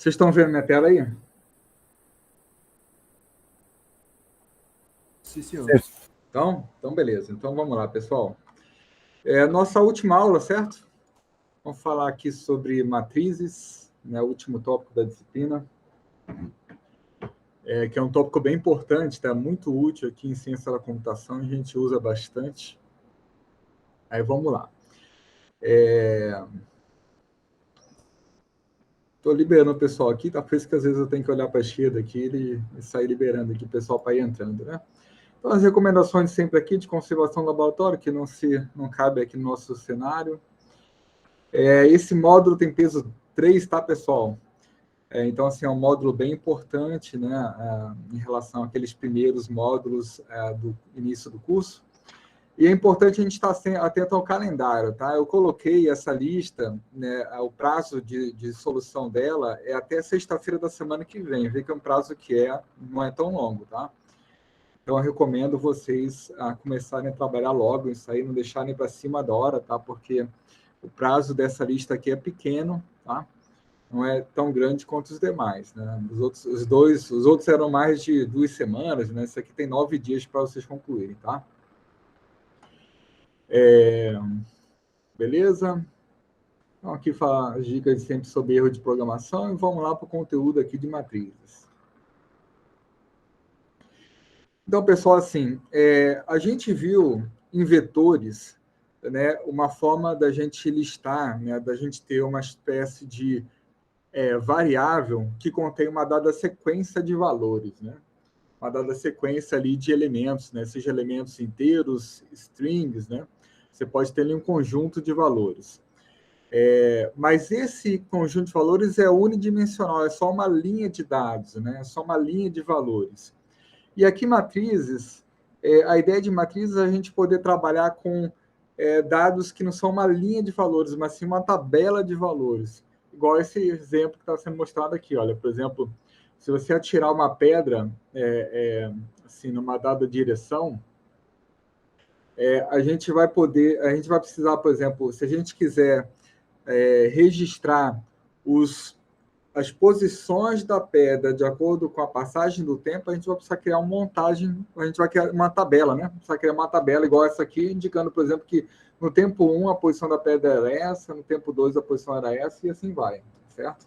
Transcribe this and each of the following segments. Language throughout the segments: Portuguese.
Vocês estão vendo minha tela aí? Sim, senhor. Então beleza. Então vamos lá, pessoal. Nossa última aula, certo? Vamos falar aqui sobre matrizes, né? O último tópico da disciplina, que é um tópico bem importante, tá? Muito útil aqui em ciência da computação, a gente usa bastante. Aí vamos lá. Estou liberando o pessoal aqui, tá? Por isso que às vezes eu tenho que olhar para a esquerda aqui e sair liberando aqui o pessoal para ir entrando, né? Então, as recomendações sempre aqui de conservação do laboratório, que não cabe aqui no nosso cenário. Esse módulo tem peso 3, tá, pessoal? Então, assim, é um módulo bem importante, né, em relação àqueles primeiros módulos do início do curso. E é importante a gente estar atento ao calendário, tá? Eu coloquei essa lista, né, o prazo de solução dela é até sexta-feira da semana que vem. Vê que é um prazo que não é tão longo, tá? Então, eu recomendo vocês começarem a trabalhar logo isso aí, não deixarem para cima da hora, tá? Porque o prazo dessa lista aqui é pequeno, tá? Não é tão grande quanto os demais, né? Os outros eram mais de 2 semanas, né? Isso aqui tem 9 dias para vocês concluírem, tá? Beleza? Então, aqui fala as dicas sempre sobre erro de programação e vamos lá para o conteúdo aqui de matrizes. Então, pessoal, assim, a gente viu em vetores, né, uma forma da gente listar, né, da gente ter uma espécie de variável que contém uma dada sequência de valores, né? Uma dada sequência ali de elementos, né? Seja elementos inteiros, strings, né? Você pode ter ali um conjunto de valores. Mas esse conjunto de valores é unidimensional, é só uma linha de dados, né? É só uma linha de valores. E aqui matrizes, a ideia de matrizes é a gente poder trabalhar com dados que não são uma linha de valores, mas sim uma tabela de valores. Igual esse exemplo que está sendo mostrado aqui. Olha, por exemplo, se você atirar uma pedra assim, numa dada direção, a gente vai precisar, por exemplo, se a gente quiser registrar as posições da pedra de acordo com a passagem do tempo, a gente vai precisar criar uma montagem, a gente vai criar uma tabela, né? Precisa criar uma tabela igual essa aqui, indicando, por exemplo, que no tempo 1 a posição da pedra era essa, no tempo 2 a posição era essa, e assim vai, certo?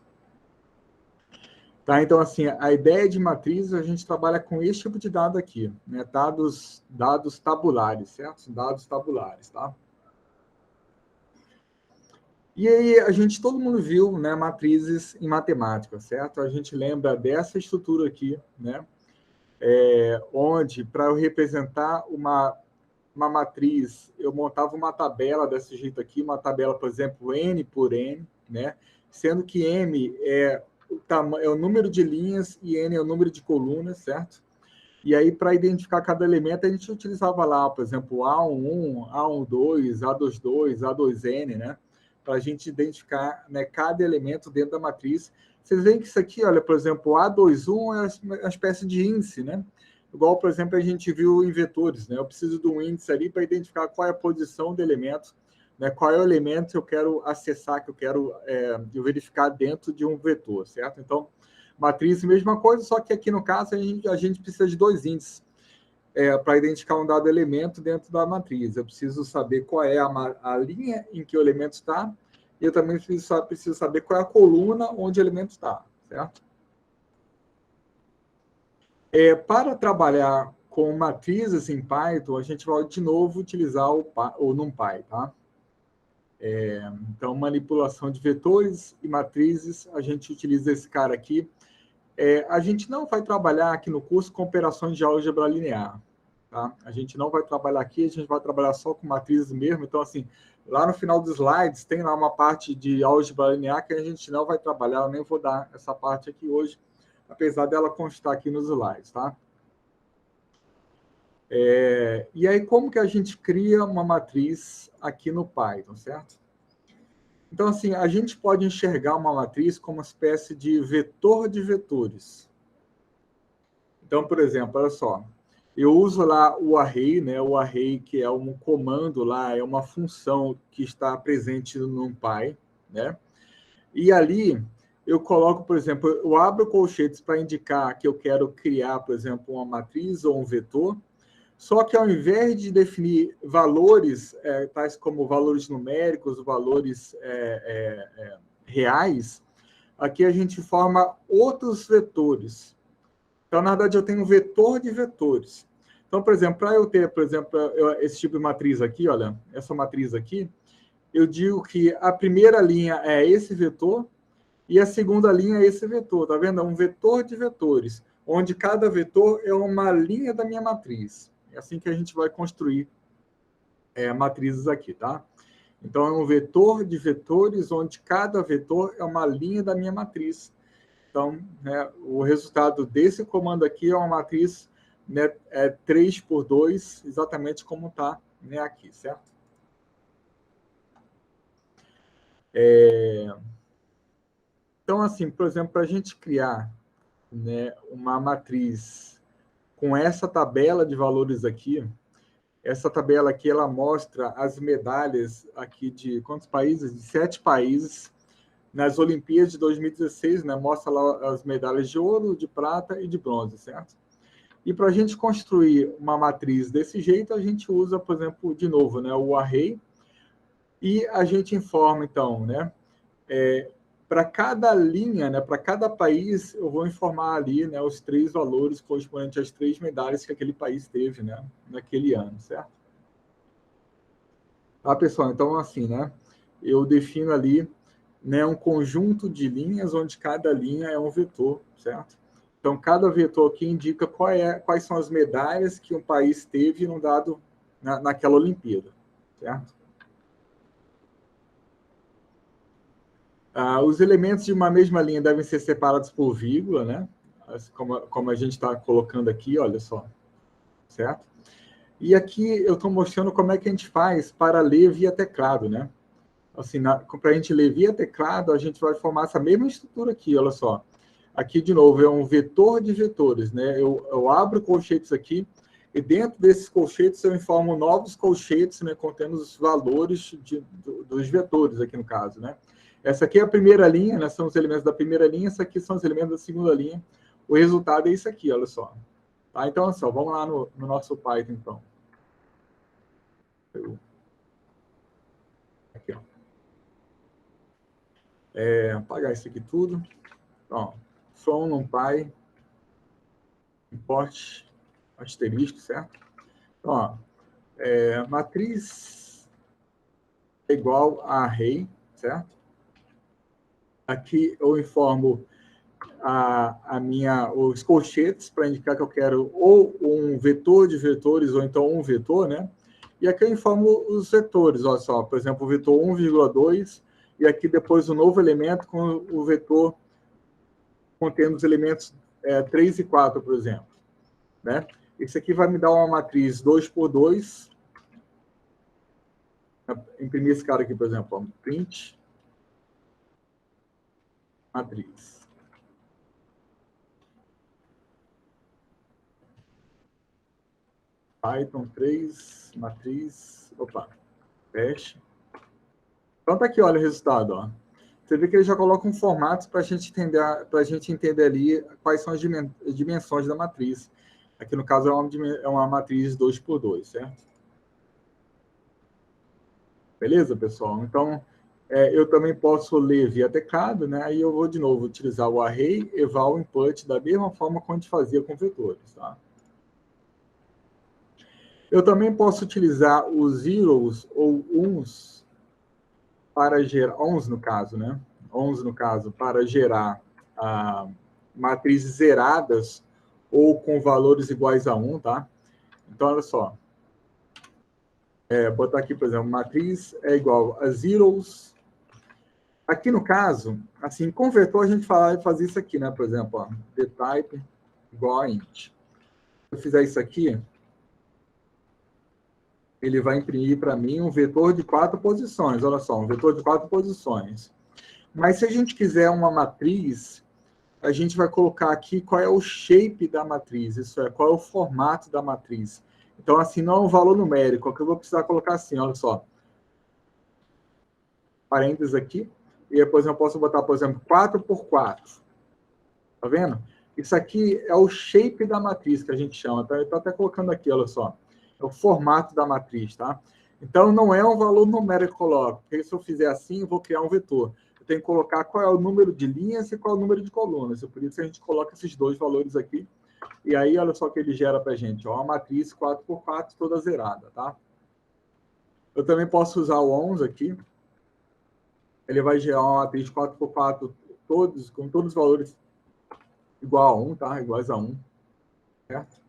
Tá, então, assim, a ideia de matriz, a gente trabalha com esse tipo de dado aqui, né? Dados tabulares, certo? Dados tabulares, tá? E aí, todo mundo viu, né, matrizes em matemática, certo? A gente lembra dessa estrutura aqui, né? Onde, para eu representar uma matriz, eu montava uma tabela desse jeito aqui, uma tabela, por exemplo, N por N, né? Sendo que M é o número de linhas e N é o número de colunas, certo? E aí, para identificar cada elemento, a gente utilizava lá, por exemplo, A11, A12, A22, A2N, né? Para a gente identificar, né, cada elemento dentro da matriz. Vocês veem que isso aqui, olha, por exemplo, A21 é uma espécie de índice, né? Igual, por exemplo, a gente viu em vetores, né? Eu preciso de um índice ali para identificar qual é a posição do elemento, né? Qual é o elemento que eu quero acessar, que eu quero verificar dentro de um vetor, certo? Então, matriz, mesma coisa, só que aqui no caso a gente precisa de 2 índices para identificar um dado elemento dentro da matriz. Eu preciso saber qual é a linha em que o elemento está, e eu também preciso saber qual é a coluna onde o elemento está, certo? Para trabalhar com matrizes em Python, a gente vai de novo utilizar o NumPy, tá? Então, manipulação de vetores e matrizes, a gente utiliza esse cara aqui. A gente não vai trabalhar aqui no curso com operações de álgebra linear, tá? A gente não vai trabalhar aqui, a gente vai trabalhar só com matrizes mesmo. Então, assim, lá no final dos slides tem lá uma parte de álgebra linear que a gente não vai trabalhar, eu nem vou dar essa parte aqui hoje, apesar dela constar aqui nos slides, tá? E aí, como que a gente cria uma matriz aqui no Python, certo? Então, assim, a gente pode enxergar uma matriz como uma espécie de vetor de vetores. Então, por exemplo, olha só, eu uso lá o array, né? O array que é um comando lá, é uma função que está presente no NumPy, né? E ali eu coloco, por exemplo, eu abro colchetes para indicar que eu quero criar, por exemplo, uma matriz ou um vetor, só que ao invés de definir valores, tais como valores numéricos, valores reais, aqui a gente forma outros vetores. Então, na verdade, eu tenho um vetor de vetores. Então, por exemplo, para eu ter, por exemplo, esse tipo de matriz aqui, olha, essa matriz aqui, eu digo que a primeira linha é esse vetor e a segunda linha é esse vetor, tá vendo? É um vetor de vetores, onde cada vetor é uma linha da minha matriz. É assim que a gente vai construir matrizes aqui, tá? Então, é um vetor de vetores, onde cada vetor é uma linha da minha matriz. Então, né, o resultado desse comando aqui é uma matriz, né, 3 por 2, exatamente como está, né, aqui, certo? Então, assim, por exemplo, para a gente criar, né, uma matriz com essa tabela de valores aqui, essa tabela aqui, ela mostra as medalhas aqui de quantos países? De 7 países, nas Olimpíadas de 2016, né, mostra lá as medalhas de ouro, de prata e de bronze, certo? E para a gente construir uma matriz desse jeito, a gente usa, por exemplo, de novo, né, o array, e a gente informa, então, né, para cada linha, né, para cada país, eu vou informar ali, né, os 3 valores correspondentes às 3 medalhas que aquele país teve, né, naquele ano, certo? Tá, pessoal? Então, assim, né, eu defino ali, né, um conjunto de linhas onde cada linha é um vetor, certo? Então, cada vetor aqui indica quais são as medalhas que um país teve num dado, naquela Olimpíada, certo? Os elementos de uma mesma linha devem ser separados por vírgula, né? Como a gente está colocando aqui, olha só, certo? E aqui eu estou mostrando como é que a gente faz para ler via teclado, né? Assim, para a gente ler via teclado, a gente vai formar essa mesma estrutura aqui, olha só. Aqui, de novo, é um vetor de vetores, né? Eu abro colchetes aqui, e dentro desses colchetes eu informo novos colchetes, né, contendo os valores dos vetores, aqui no caso, né? Essa aqui é a primeira linha, né, são os elementos da primeira linha, essa aqui são os elementos da segunda linha. O resultado é isso aqui, olha só. Tá? Então, assim, vamos lá no nosso Python, então. Aqui, ó. Apagar isso aqui tudo. Ó, from numpy, import, asterisco, certo? Então, ó, matriz é igual a array, certo? Aqui eu informo os colchetes para indicar que eu quero ou um vetor de vetores ou então um vetor, né? E aqui eu informo os vetores, olha só, por exemplo, o vetor 1,2 e aqui depois o novo elemento com o vetor contendo os elementos 3 e 4, por exemplo, né? Esse aqui vai me dar uma matriz 2 por 2. Imprimir esse cara aqui, por exemplo, ó, print matriz. Python 3, matriz, opa, teste. Então tá aqui, olha o resultado, ó. Você vê que ele já coloca um formato para a gente entender ali quais são as dimensões da matriz. Aqui no caso é uma matriz 2 por 2, certo? Beleza, pessoal? Então, eu também posso ler via teclado, né? Aí eu vou, de novo, utilizar o array, eval, input, da mesma forma como a gente fazia com vetores, tá? Eu também posso utilizar os zeros ou uns para gerar, ons no caso, né? Ons no caso, para gerar matrizes zeradas ou com valores iguais a 1, tá? Então, olha só. Botar aqui, por exemplo, matriz é igual a zeros. Aqui no caso, assim, com vetor a gente faz isso aqui, né? Por exemplo, ó, dtype igual a int. Se eu fizer isso aqui, ele vai imprimir para mim um vetor de 4 posições. Olha só, um vetor de 4 posições. Mas se a gente quiser uma matriz, a gente vai colocar aqui qual é o shape da matriz, isso é, qual é o formato da matriz. Então, assim, não é um valor numérico, é que eu vou precisar colocar assim, olha só. Parênteses aqui. E aí, por exemplo, eu posso botar, por exemplo, 4 por 4. Tá vendo? Isso aqui é o shape da matriz que a gente chama. Tá? Eu estou até colocando aqui, olha só. É o formato da matriz, tá? Então, não é um valor numérico que eu coloco. Porque se eu fizer assim, eu vou criar um vetor. Eu tenho que colocar qual é o número de linhas e qual é o número de colunas. E por isso a gente coloca esses dois valores aqui. E aí, olha só o que ele gera para a gente. Ó, uma matriz 4 por 4 toda zerada, tá? Eu também posso usar o 11 aqui. Ele vai gerar uma matriz 4 por 4 todos, com todos os valores igual a 1, tá? Iguais a 1, certo?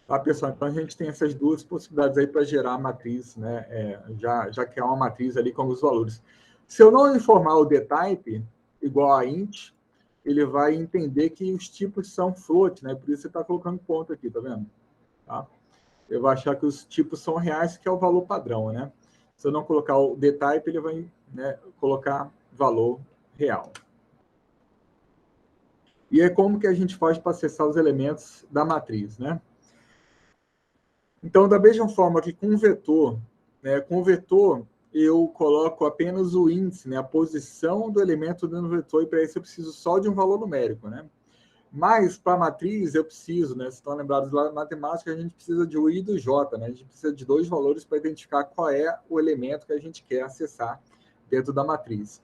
Tá, pessoal? Então, a gente tem essas duas possibilidades aí para gerar a matriz, né? Já criar uma matriz ali com os valores. Se eu não informar o dtype igual a int, ele vai entender que os tipos são float, né? Por isso você está colocando ponto aqui, tá vendo? Tá? Eu vou achar que os tipos são reais, que é o valor padrão, né? Se eu não colocar o dtype, ele vai, né, colocar valor real. E é como que a gente faz para acessar os elementos da matriz, né? Então, da mesma forma que com vetor, né, com vetor eu coloco apenas o índice, né, a posição do elemento dentro do vetor, e para isso eu preciso só de um valor numérico, né? Mas para a matriz eu preciso, né? Vocês estão lembrados lá na matemática, a gente precisa de U e do J, né? A gente precisa de dois valores para identificar qual é o elemento que a gente quer acessar dentro da matriz.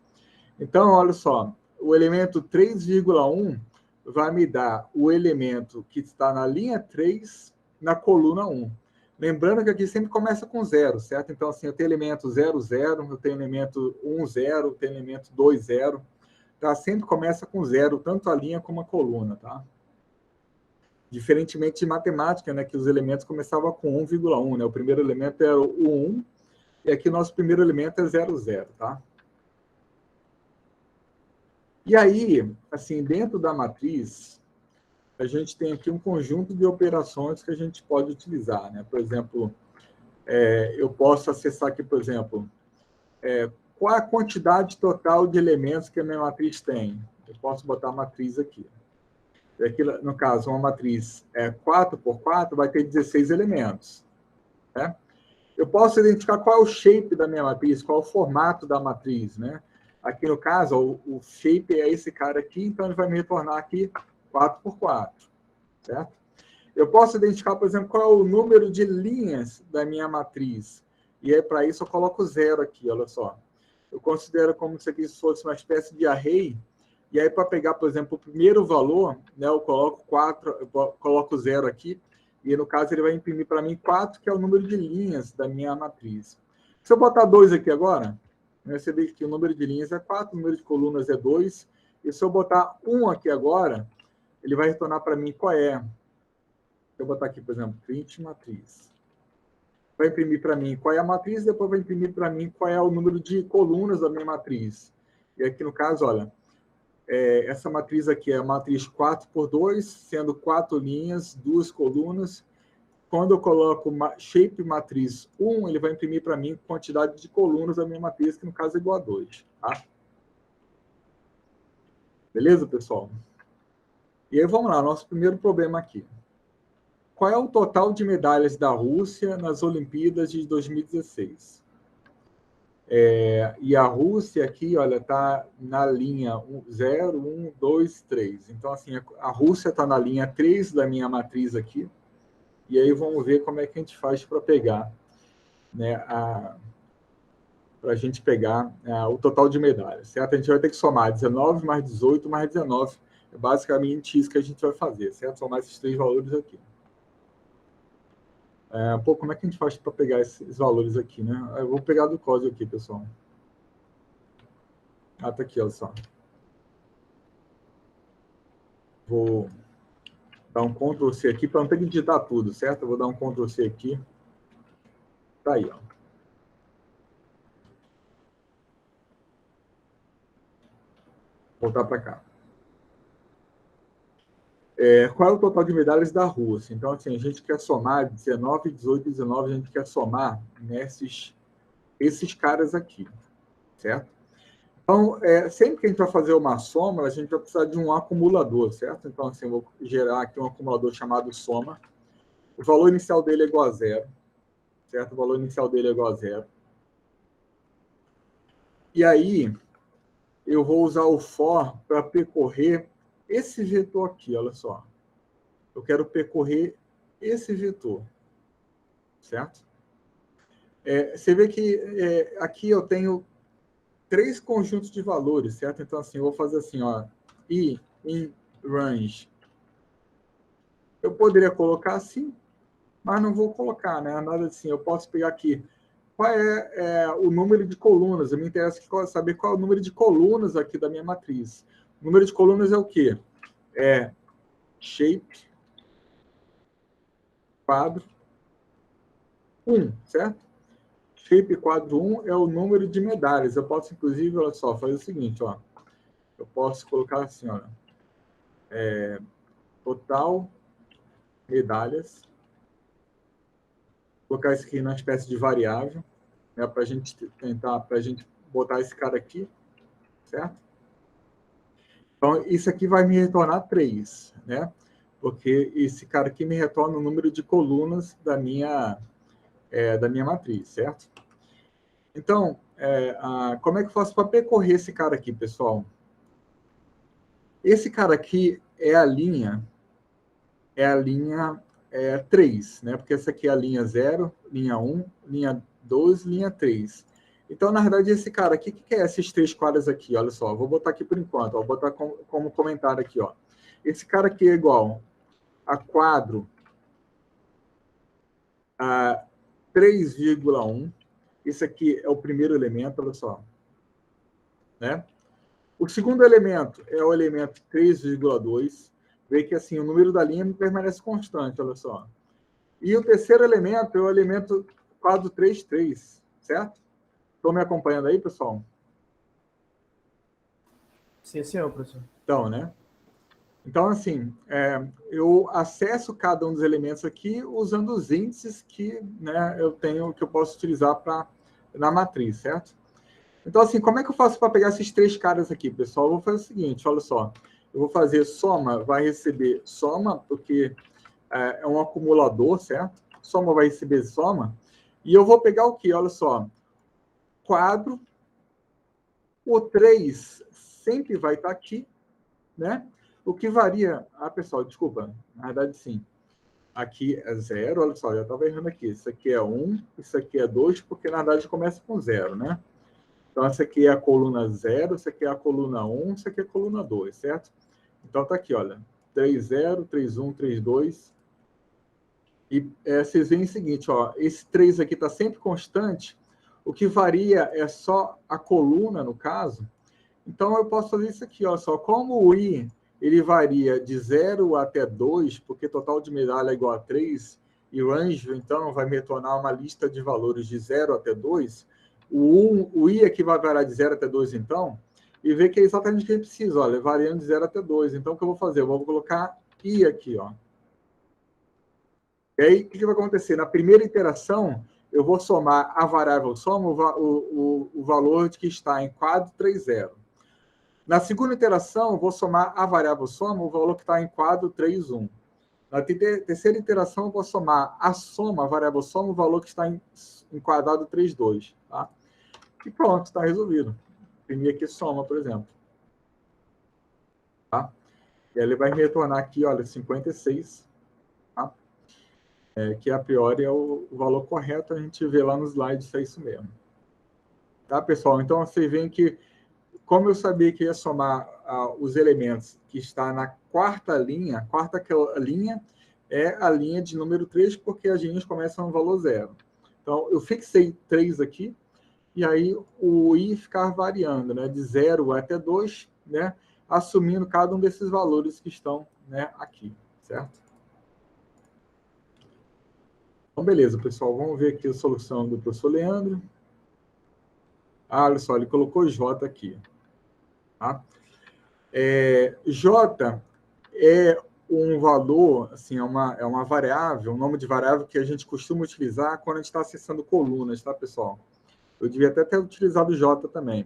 Então, olha só, o elemento 3,1 vai me dar o elemento que está na linha 3 na coluna 1. Lembrando que aqui sempre começa com 0, certo? Então, assim, eu tenho elemento 0, 0, eu tenho elemento 1, 0, eu tenho elemento 2, 0. Tá? Sempre começa com 0, tanto a linha como a coluna, tá? Diferentemente de matemática, né, que os elementos começavam com 1,1, né? O primeiro elemento era o 1, e aqui nosso primeiro elemento é 0, 0, tá? E aí, assim, dentro da matriz, a gente tem aqui um conjunto de operações que a gente pode utilizar, né? Por exemplo, eu posso acessar aqui, por exemplo, qual a quantidade total de elementos que a minha matriz tem. Eu posso botar a matriz aqui. Aqui, no caso, uma matriz 4 por 4 vai ter 16 elementos. Né? Eu posso identificar qual é o shape da minha matriz, qual é o formato da matriz. Né? Aqui, no caso, o shape é esse cara aqui, então ele vai me retornar aqui 4 por 4. Certo? Eu posso identificar, por exemplo, qual é o número de linhas da minha matriz. E aí, para isso, eu coloco 0 aqui, olha só. Eu considero como se aqui fosse uma espécie de array. E aí, para pegar, por exemplo, o primeiro valor, né, eu coloco 4, eu coloco 0 aqui, e no caso ele vai imprimir para mim 4, que é o número de linhas da minha matriz. Se eu botar 2 aqui agora, você vê que o número de linhas é 4, o número de colunas é 2, e se eu botar 1 aqui agora, ele vai retornar para mim qual é. Eu vou botar aqui, por exemplo, print matriz. Vai imprimir para mim qual é a matriz, depois vai imprimir para mim qual é o número de colunas da minha matriz. E aqui, no caso, olha, essa matriz aqui é a matriz 4 por 2, sendo 4 linhas, 2 colunas. Quando eu coloco shape matriz 1, ele vai imprimir para mim quantidade de colunas da minha matriz, que no caso é igual a 2. Tá? Beleza, pessoal? E aí, vamos lá, nosso primeiro problema aqui. Qual é o total de medalhas da Rússia nas Olimpíadas de 2016? E a Rússia aqui, olha, está na linha 0, 1, 2, 3. Então, assim, a Rússia está na linha 3 da minha matriz aqui. E aí vamos ver como é que a gente faz para pegar, né, para a gente pegar o total de medalhas, certo? A gente vai ter que somar 19 mais 18 mais 19. É basicamente isso que a gente vai fazer, certo? Somar esses três valores aqui. Como é que a gente faz para pegar esses valores aqui, né? Eu vou pegar do código aqui, pessoal. Tá aqui, olha só. Vou dar um Ctrl C aqui para não ter que digitar tudo, certo? Eu vou dar um Ctrl C aqui. Tá aí, ó. Voltar para cá. Qual é o total de medalhas da Rússia? Então, assim, a gente quer somar 19, 18 e 19, a gente quer somar nesses caras aqui, certo? Então, sempre que a gente vai fazer uma soma, a gente vai precisar de um acumulador, certo? Então, assim, eu vou gerar aqui um acumulador chamado soma. O valor inicial dele é igual a 0, certo? O valor inicial dele é igual a 0. E aí, eu vou usar o for para percorrer esse vetor aqui, olha só. Eu quero percorrer esse vetor, certo? Você vê que aqui eu tenho 3 conjuntos de valores, certo? Então, assim, eu vou fazer assim, ó, i in range. Eu poderia colocar assim, mas não vou colocar, né? Nada assim. Eu posso pegar aqui. Qual é o número de colunas? Eu me interessa saber qual é o número de colunas aqui da minha matriz. O número de colunas é o quê? É shape, quadro, 1, certo? Shape quadro 1 é o número de medalhas. Eu posso, inclusive, olha só, fazer o seguinte, ó. Eu posso colocar assim, ó. Total medalhas. Colocar isso aqui numa espécie de variável, né, para a gente tentar, para a gente botar esse cara aqui, certo? Então, isso aqui vai me retornar 3, né? Porque esse cara aqui me retorna o número de colunas da minha matriz, certo? Então, como é que eu faço para percorrer esse cara aqui, pessoal? Esse cara aqui é a linha 3, né? Porque essa aqui é a linha 0, linha 1, linha 2, linha 3. Então, na verdade, esse cara aqui, o que é esses 3 quadros aqui? Olha só, vou botar aqui por enquanto, vou botar como comentário aqui, ó. Esse cara aqui é igual a quadro a 3,1. Esse aqui é o primeiro elemento, olha só. Né? O segundo elemento é o elemento 3,2. Vê que assim, o número da linha permanece constante, olha só. E o terceiro elemento é o elemento quadro 3,3, certo? Estão me acompanhando aí, pessoal? Sim, senhor, professor. Então, né? Então, assim, eu acesso cada um dos elementos aqui usando os índices que, né, eu tenho, que eu posso utilizar na matriz, certo? Então, assim, como é que eu faço para pegar esses 3 caras aqui, pessoal? Eu vou fazer o seguinte, olha só. Eu vou fazer soma, vai receber soma, porque é um acumulador, certo? Soma vai receber soma. E eu vou pegar o quê? Olha só. Quadro. O 3 sempre vai estar aqui, né? O que varia... Ah, pessoal, desculpa. Na verdade, sim. Aqui é 0, olha só, já estava errando aqui. Isso aqui é 1, isso aqui é 2, porque na verdade começa com 0, né? Então, essa aqui é a coluna 0, essa aqui é a coluna 1, essa aqui é a coluna 2, certo? Então, tá aqui, olha. 3,0, 3,1, 3,2. E vocês veem o seguinte, ó. Esse 3 aqui está sempre constante. O que varia é só a coluna, no caso. Então, eu posso fazer isso aqui, ó. Só como o I ele varia de 0 até 2, porque total de medalha é igual a 3, e o range, então, vai me retornar uma lista de valores de 0 até 2. O I aqui vai variar de 0 até 2, então, e ver que é exatamente o que a gente precisa, olha, variando de 0 até 2. Então, o que eu vou fazer? Eu vou colocar I aqui, ó. E aí, o que vai acontecer? Na primeira iteração, eu vou somar a variável soma, o valor que está em quadro 3,0. Na segunda iteração, eu vou somar a variável soma, o valor que está em quadro 3,1. Na terceira iteração, eu vou somar a soma, a variável soma, o valor que está em quadrado 3,2. Tá? E pronto, está resolvido. Imprimir aqui soma, por exemplo. Tá? E aí ele vai me retornar aqui, olha, 56. Tá? Que a priori é o valor correto, a gente vê lá no slide se é isso mesmo. Tá, pessoal? Então, vocês veem que, como eu sabia que ia somar os elementos que está na quarta linha é a linha de número 3, porque as linhas começam no valor 0. Então, eu fixei 3 aqui, e aí o I ficar variando, né, de 0 até 2, né, assumindo cada um desses valores que estão, né, aqui, certo? Então, beleza, pessoal, vamos ver aqui a solução do professor Leandro. Ah, olha só, ele colocou J aqui. Tá? J é um valor, assim, é uma variável, um nome de variável que a gente costuma utilizar quando a gente está acessando colunas, tá, pessoal? Eu devia até ter utilizado J também.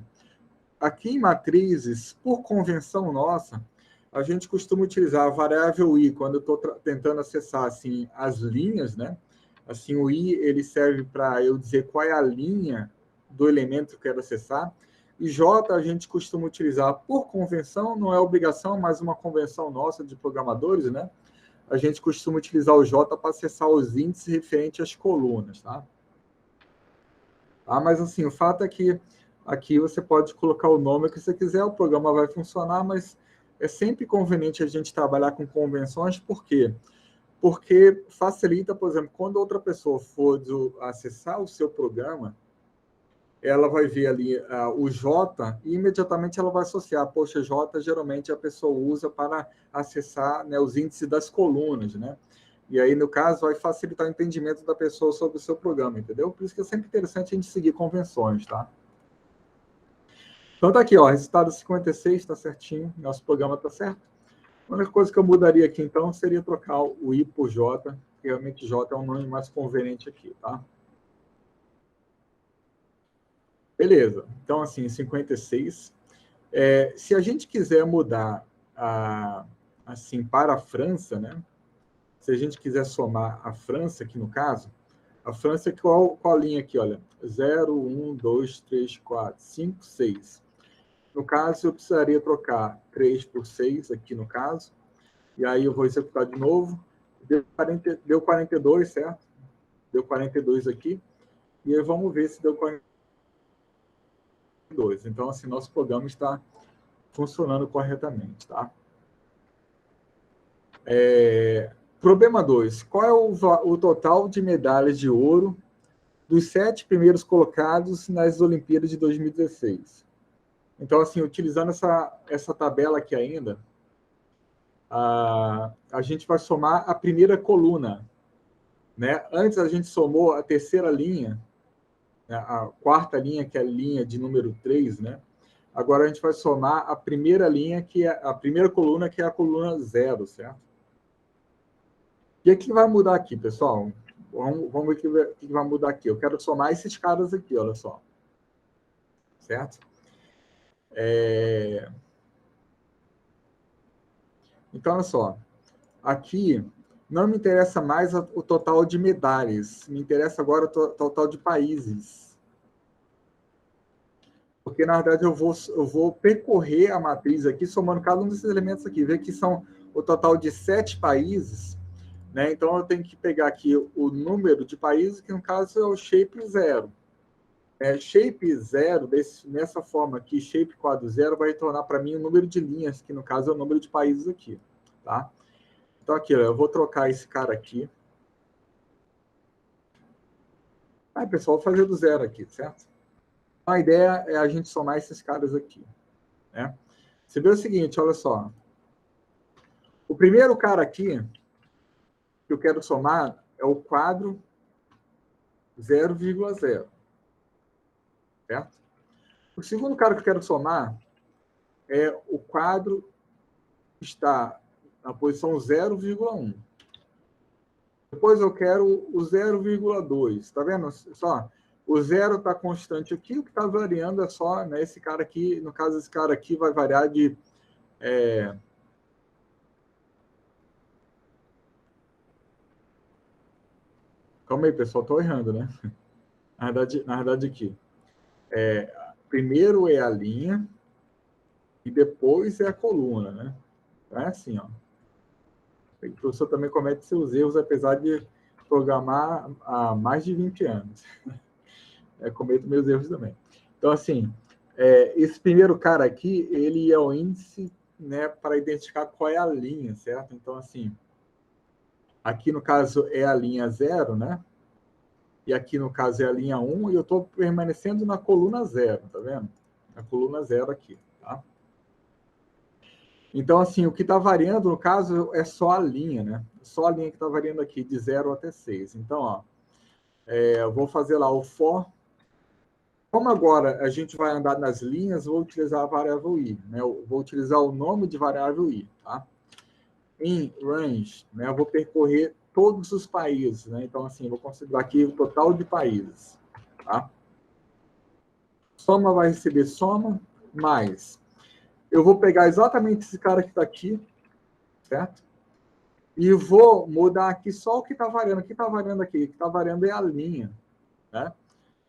Aqui em matrizes, por convenção nossa, a gente costuma utilizar a variável I quando eu estou tentando acessar assim, as linhas, né? Assim, o I ele serve para eu dizer qual é a linha do elemento que eu quero acessar. E J a gente costuma utilizar por convenção, não é obrigação, mas uma convenção nossa de programadores, né? A gente costuma utilizar o J para acessar os índices referentes às colunas, tá? Mas assim, o fato é que aqui você pode colocar o nome que você quiser, o programa vai funcionar, mas é sempre conveniente a gente trabalhar com convenções, por quê? Porque facilita, por exemplo, quando outra pessoa for acessar o seu programa, ela vai ver ali o J e imediatamente ela vai associar, poxa, J geralmente a pessoa usa para acessar, né, os índices das colunas, né? E aí, no caso, vai facilitar o entendimento da pessoa sobre o seu programa, entendeu? Por isso que é sempre interessante a gente seguir convenções, tá? Então tá aqui, ó, resultado 56, tá certinho, nosso programa tá certo. A única coisa que eu mudaria aqui, então, seria trocar o I por J, que realmente J é um nome mais conveniente aqui, tá? Beleza, então assim, 56. Se a gente quiser mudar assim para a França, né? Se a gente quiser somar a França aqui no caso, a França é qual linha aqui? Olha, 0, 1, 2, 3, 4, 5, 6. No caso, eu precisaria trocar 3 por 6 aqui no caso. E aí eu vou executar de novo. Deu 42, certo? Deu 42 aqui. E aí vamos ver se deu 42. Então, assim, nosso programa está funcionando corretamente, tá? Problema 2. Qual é o total de medalhas de ouro dos 7 primeiros colocados nas Olimpíadas de 2016? Então, assim, utilizando essa tabela aqui ainda, a gente vai somar a primeira coluna, né? Antes a gente somou a terceira linha, né? A quarta linha, que é a linha de número 3, né? Agora a gente vai somar a primeira linha, que é a primeira coluna, que é a coluna 0, certo? E o que vai mudar aqui, pessoal? Vamos ver o que vai mudar aqui. Eu quero somar esses caras aqui, olha só. Certo? Então, olha só. Aqui não me interessa mais o total de medalhas. Me interessa agora o total de países. Porque, na verdade, eu vou percorrer a matriz aqui, somando cada um desses elementos aqui. Ver que são o total de 7 países. Né? Então, eu tenho que pegar aqui o número de países, que no caso é o shape 0. Shape 0, nessa forma aqui, shape quadro 0, vai retornar para mim o número de linhas, que no caso é o número de países aqui. Tá? Então, aqui, eu vou trocar esse cara aqui. Pessoal, vou fazer do 0 aqui, certo? A ideia é a gente somar esses caras aqui. Né? Você vê o seguinte, olha só. O primeiro cara aqui que eu quero somar é o quadro 0,0. Certo? O segundo cara que eu quero somar é o quadro que está na posição 0,1. Depois eu quero o 0,2. Tá vendo? Só, o 0 está constante aqui, o que está variando é só, né, esse cara aqui, no caso, esse cara aqui vai variar de... Calma aí, pessoal, estou errando, né? Na verdade aqui. Primeiro é a linha e depois é a coluna, né? Então é assim, ó. O professor também comete seus erros, apesar de programar há mais de 20 anos. Cometo meus erros também. Então, assim, esse primeiro cara aqui, ele é o índice, né, para identificar qual é a linha, certo? Então, assim, aqui no caso é a linha 0, né? E aqui no caso é a linha 1, e eu estou permanecendo na coluna 0, tá vendo? Na coluna 0 aqui, tá? Então, assim, o que está variando, no caso, é só a linha, né? Só a linha que está variando aqui, de 0 até 6. Então, ó, eu vou fazer lá o for. Como agora a gente vai andar nas linhas, vou utilizar a variável i, né? Eu vou utilizar o nome de variável i, tá? Em range, né? Eu vou percorrer todos os países, né? Então, assim, vou considerar aqui o total de países, tá? Soma vai receber soma, mais. Eu vou pegar exatamente esse cara que está aqui, certo? E vou mudar aqui só o que está variando. O que está variando aqui? O que está variando é a linha, né?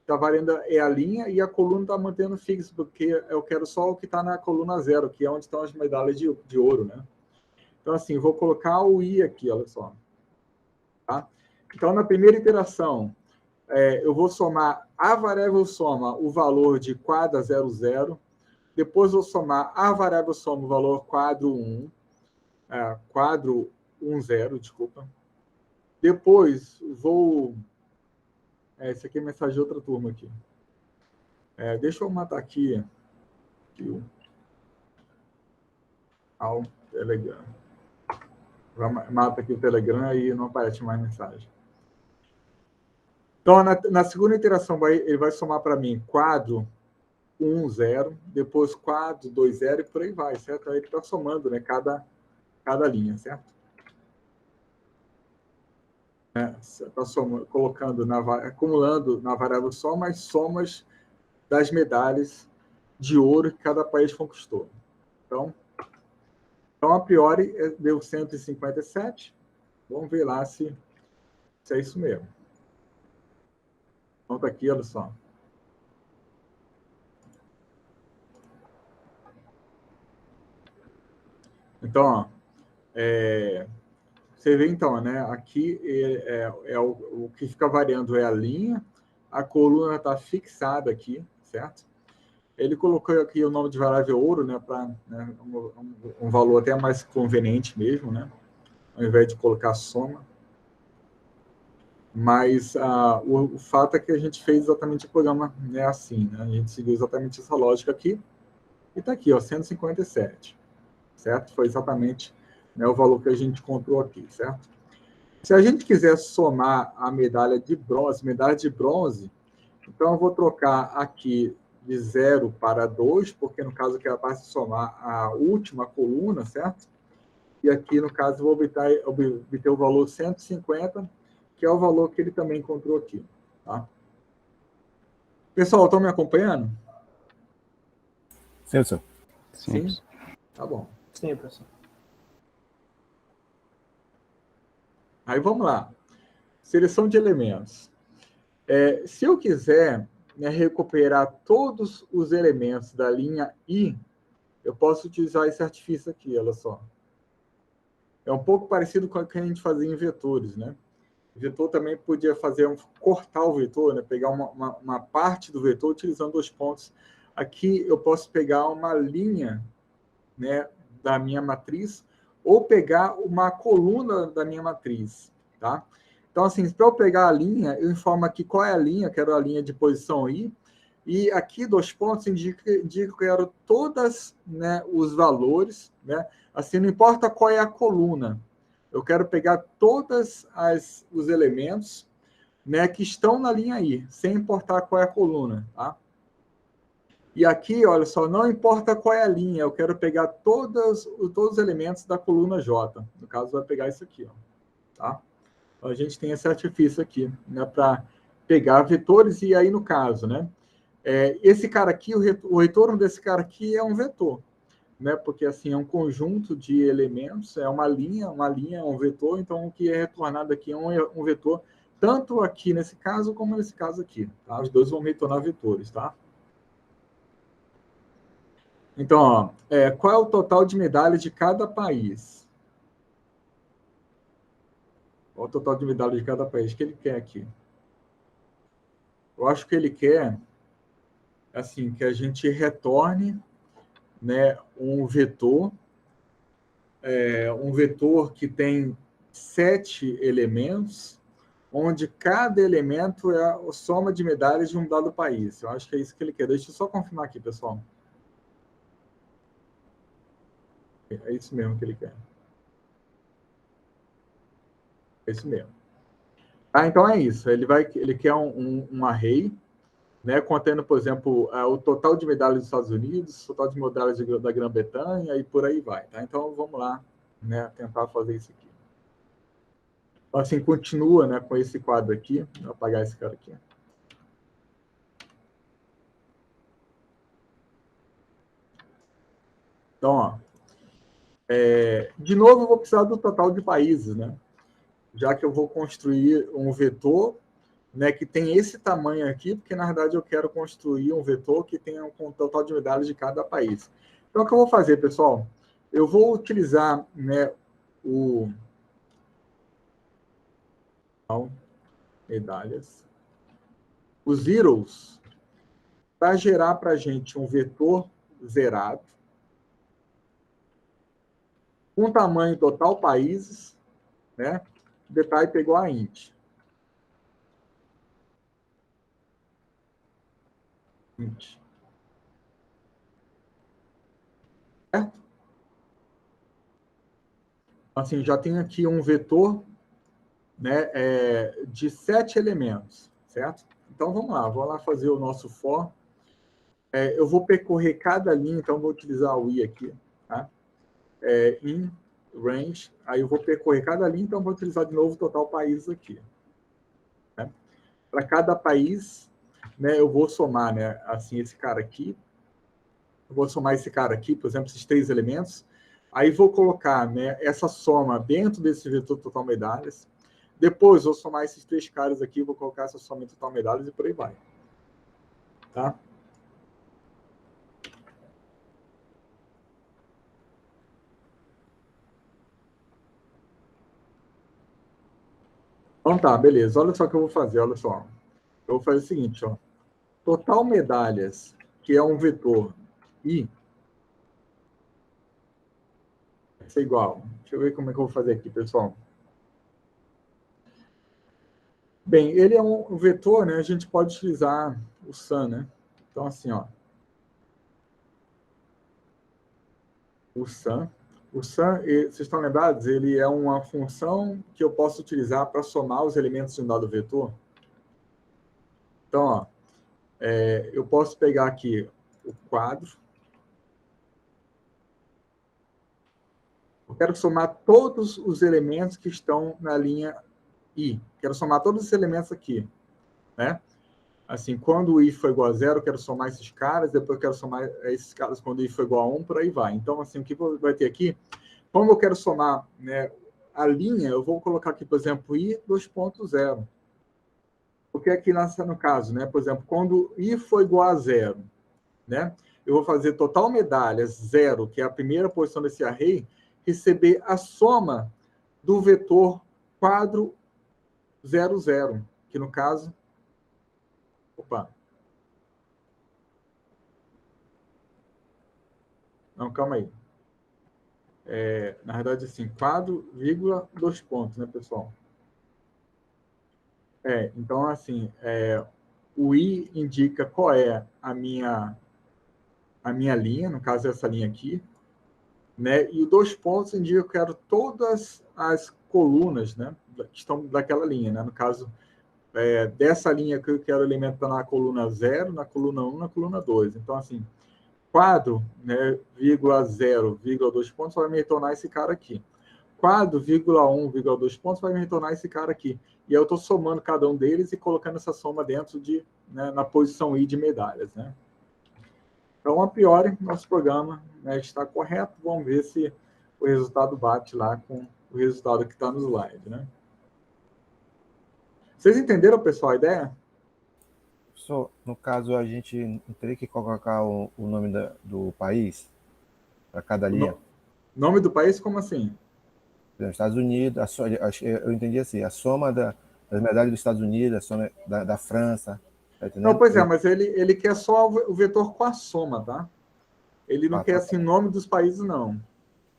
está variando é a linha e a coluna está mantendo fixo, porque eu quero só o que está na coluna 0, que é onde estão as medalhas de ouro, né? Então, assim, vou colocar o I aqui, olha só. Tá? Então, na primeira iteração, eu vou somar a variável soma o valor de quadra 00, depois vou somar a variável soma o valor quadro 1, quadro 10, desculpa. Depois vou... esse aqui é mensagem de outra turma aqui. Deixa eu matar aqui ao Telegram. Mata aqui o Telegram e não aparece mais mensagem. Então, na segunda iteração, ele vai somar para mim quadro 1, 0, depois quadro 2, 0 e por aí vai, certo? Aí ele está somando, né, cada linha, certo? Está colocando, acumulando na variável soma as somas das medalhas de ouro que cada país conquistou. Então a priori, deu 157. Vamos ver lá se é isso mesmo. Então, tá aqui, olha só. Então, ó, você vê, então, né? Aqui o que fica variando é a linha, a coluna está fixada aqui, certo? Ele colocou aqui o nome de variável ouro, né? Para um valor até mais conveniente mesmo, né? Ao invés de colocar soma. Mas o fato é que a gente fez exatamente o programa, né, assim, né? A gente seguiu exatamente essa lógica aqui. E está aqui, ó, 157, certo? Foi exatamente, né, o valor que a gente encontrou aqui, certo? Se a gente quiser somar a medalha de bronze, então eu vou trocar aqui de 0 para 2, porque no caso aqui ela vai somar a última coluna, certo? E aqui, no caso, eu vou obter o valor 150, que é o valor que ele também encontrou aqui. Tá? Pessoal, estão me acompanhando? Sim, professor. Sim? Tá bom. Sim, professor. Aí vamos lá. Seleção de elementos. Se eu quiser, né, recuperar todos os elementos da linha I, eu posso utilizar esse artifício aqui, olha só. É um pouco parecido com o que a gente fazia em vetores, né? O vetor também podia cortar o vetor, né? Pegar uma parte do vetor utilizando 2 pontos. Aqui eu posso pegar uma linha, né, da minha matriz ou pegar uma coluna da minha matriz, tá? Então, assim, para eu pegar a linha, eu informo aqui qual é a linha, quero a linha de posição I, e aqui 2 pontos indica que eu quero todas, né, os valores, né? Assim, não importa qual é a coluna, eu quero pegar todos os elementos, né, que estão na linha I, sem importar qual é a coluna, tá? E aqui, olha só, não importa qual é a linha, eu quero pegar todos os elementos da coluna J. No caso, vai pegar isso aqui, ó, tá? Então, a gente tem esse artifício aqui, né, para pegar vetores, e aí, no caso, né, esse cara aqui, o retorno desse cara aqui é um vetor, né, porque, assim, é um conjunto de elementos, é uma linha é um vetor, então o que é retornado aqui é um vetor, tanto aqui nesse caso, como nesse caso aqui, tá? Os dois vão retornar vetores, tá? Então, ó, qual é o total de medalhas de cada país? Qual é o total de medalhas de cada país que ele quer aqui? Eu acho que ele quer, assim, que a gente retorne, né, um vetor que tem 7 elementos, onde cada elemento é a soma de medalhas de um dado país. Eu acho que é isso que ele quer. Deixa eu só confirmar aqui, pessoal. É isso mesmo que ele quer. É isso mesmo. Então é isso. Ele quer um array, né, contendo, por exemplo, o total de medalhas dos Estados Unidos, o total de medalhas da Grã-Bretanha e por aí vai. Tá? Então vamos lá, né, tentar fazer isso aqui. Então, assim, continua, né, com esse quadro aqui. Vou apagar esse cara aqui. Então, ó, de novo, eu vou precisar do total de países, né? Já que eu vou construir um vetor né, que tem esse tamanho aqui, porque, na verdade, eu quero construir um vetor que tenha um total de medalhas de cada país. Então, o que eu vou fazer, pessoal? Eu vou utilizar, né, o... medalhas. Os zeros, para gerar para a gente um vetor zerado, com tamanho total países, né? Detalhe igual a int. Certo? Assim, já tem aqui um vetor, né, de 7 elementos, certo? Então, vamos lá fazer o nosso for. Eu vou percorrer cada linha, então vou utilizar o i aqui, tá? In range, aí eu vou percorrer cada linha, então vou utilizar de novo o total país aqui. Né? Para cada país, né, eu vou somar, né, assim, esse cara aqui, eu vou somar esse cara aqui, por exemplo, esses 3 elementos, aí vou colocar, né, essa soma dentro desse vetor total medalhas, depois vou somar esses 3 caras aqui, vou colocar essa soma em total medalhas e por aí vai. Tá? Então tá, beleza. Olha só o que eu vou fazer, olha só. Eu vou fazer o seguinte, ó. Total medalhas, que é um vetor i, vai ser igual. Deixa eu ver como é que eu vou fazer aqui, pessoal. Bem, ele é um vetor, né? A gente pode utilizar o sum, né? Então, assim, ó. O sum, vocês estão lembrados? Ele é uma função que eu posso utilizar para somar os elementos de um dado vetor. Então, ó, eu posso pegar aqui o quadro. Eu quero somar todos os elementos que estão na linha i. Quero somar todos os elementos aqui, né? Assim, quando o i for igual a 0, eu quero somar esses caras, depois eu quero somar esses caras quando o i for igual a 1, por aí vai. Então, assim, o que vai ter aqui? Como eu quero somar, né, a linha, eu vou colocar aqui, por exemplo, i 2.0. Porque aqui no caso, né, por exemplo, quando i for igual a 0, né, eu vou fazer total medalhas 0, que é a primeira posição desse array, receber a soma do vetor quadro 0, 0, que no caso... Opa. Não, calma aí. Na verdade, assim, quadro, vírgula, 2 pontos, né, pessoal? Então, assim, o i indica qual é a minha linha, no caso, essa linha aqui, né? E o 2 pontos indica que eu quero todas as colunas, né, que estão daquela linha, né? No caso, dessa linha que eu quero alimentar na coluna 0, na coluna 1, na coluna 2. Então, assim, quadro, né, vírgula 0, vírgula 2 pontos, vai me retornar esse cara aqui. Quadro, vírgula 1, vírgula 2 pontos, vai me retornar esse cara aqui. E aí eu estou somando cada um deles e colocando essa soma dentro de, né, na posição i de medalhas, né? Então, a priori, nosso programa, né, está correto. Vamos ver se o resultado bate lá com o resultado que está no slide, né? Vocês entenderam, pessoal, a ideia? No caso, a gente não teria que colocar o nome do país para cada linha? Nome do país, como assim? Estados Unidos, eu entendi assim, a soma das medalhas dos Estados Unidos, a soma da França, tá entendendo? Não, pois é, mas ele quer só o vetor com a soma, tá? Ele não quer, assim, nome dos países, não.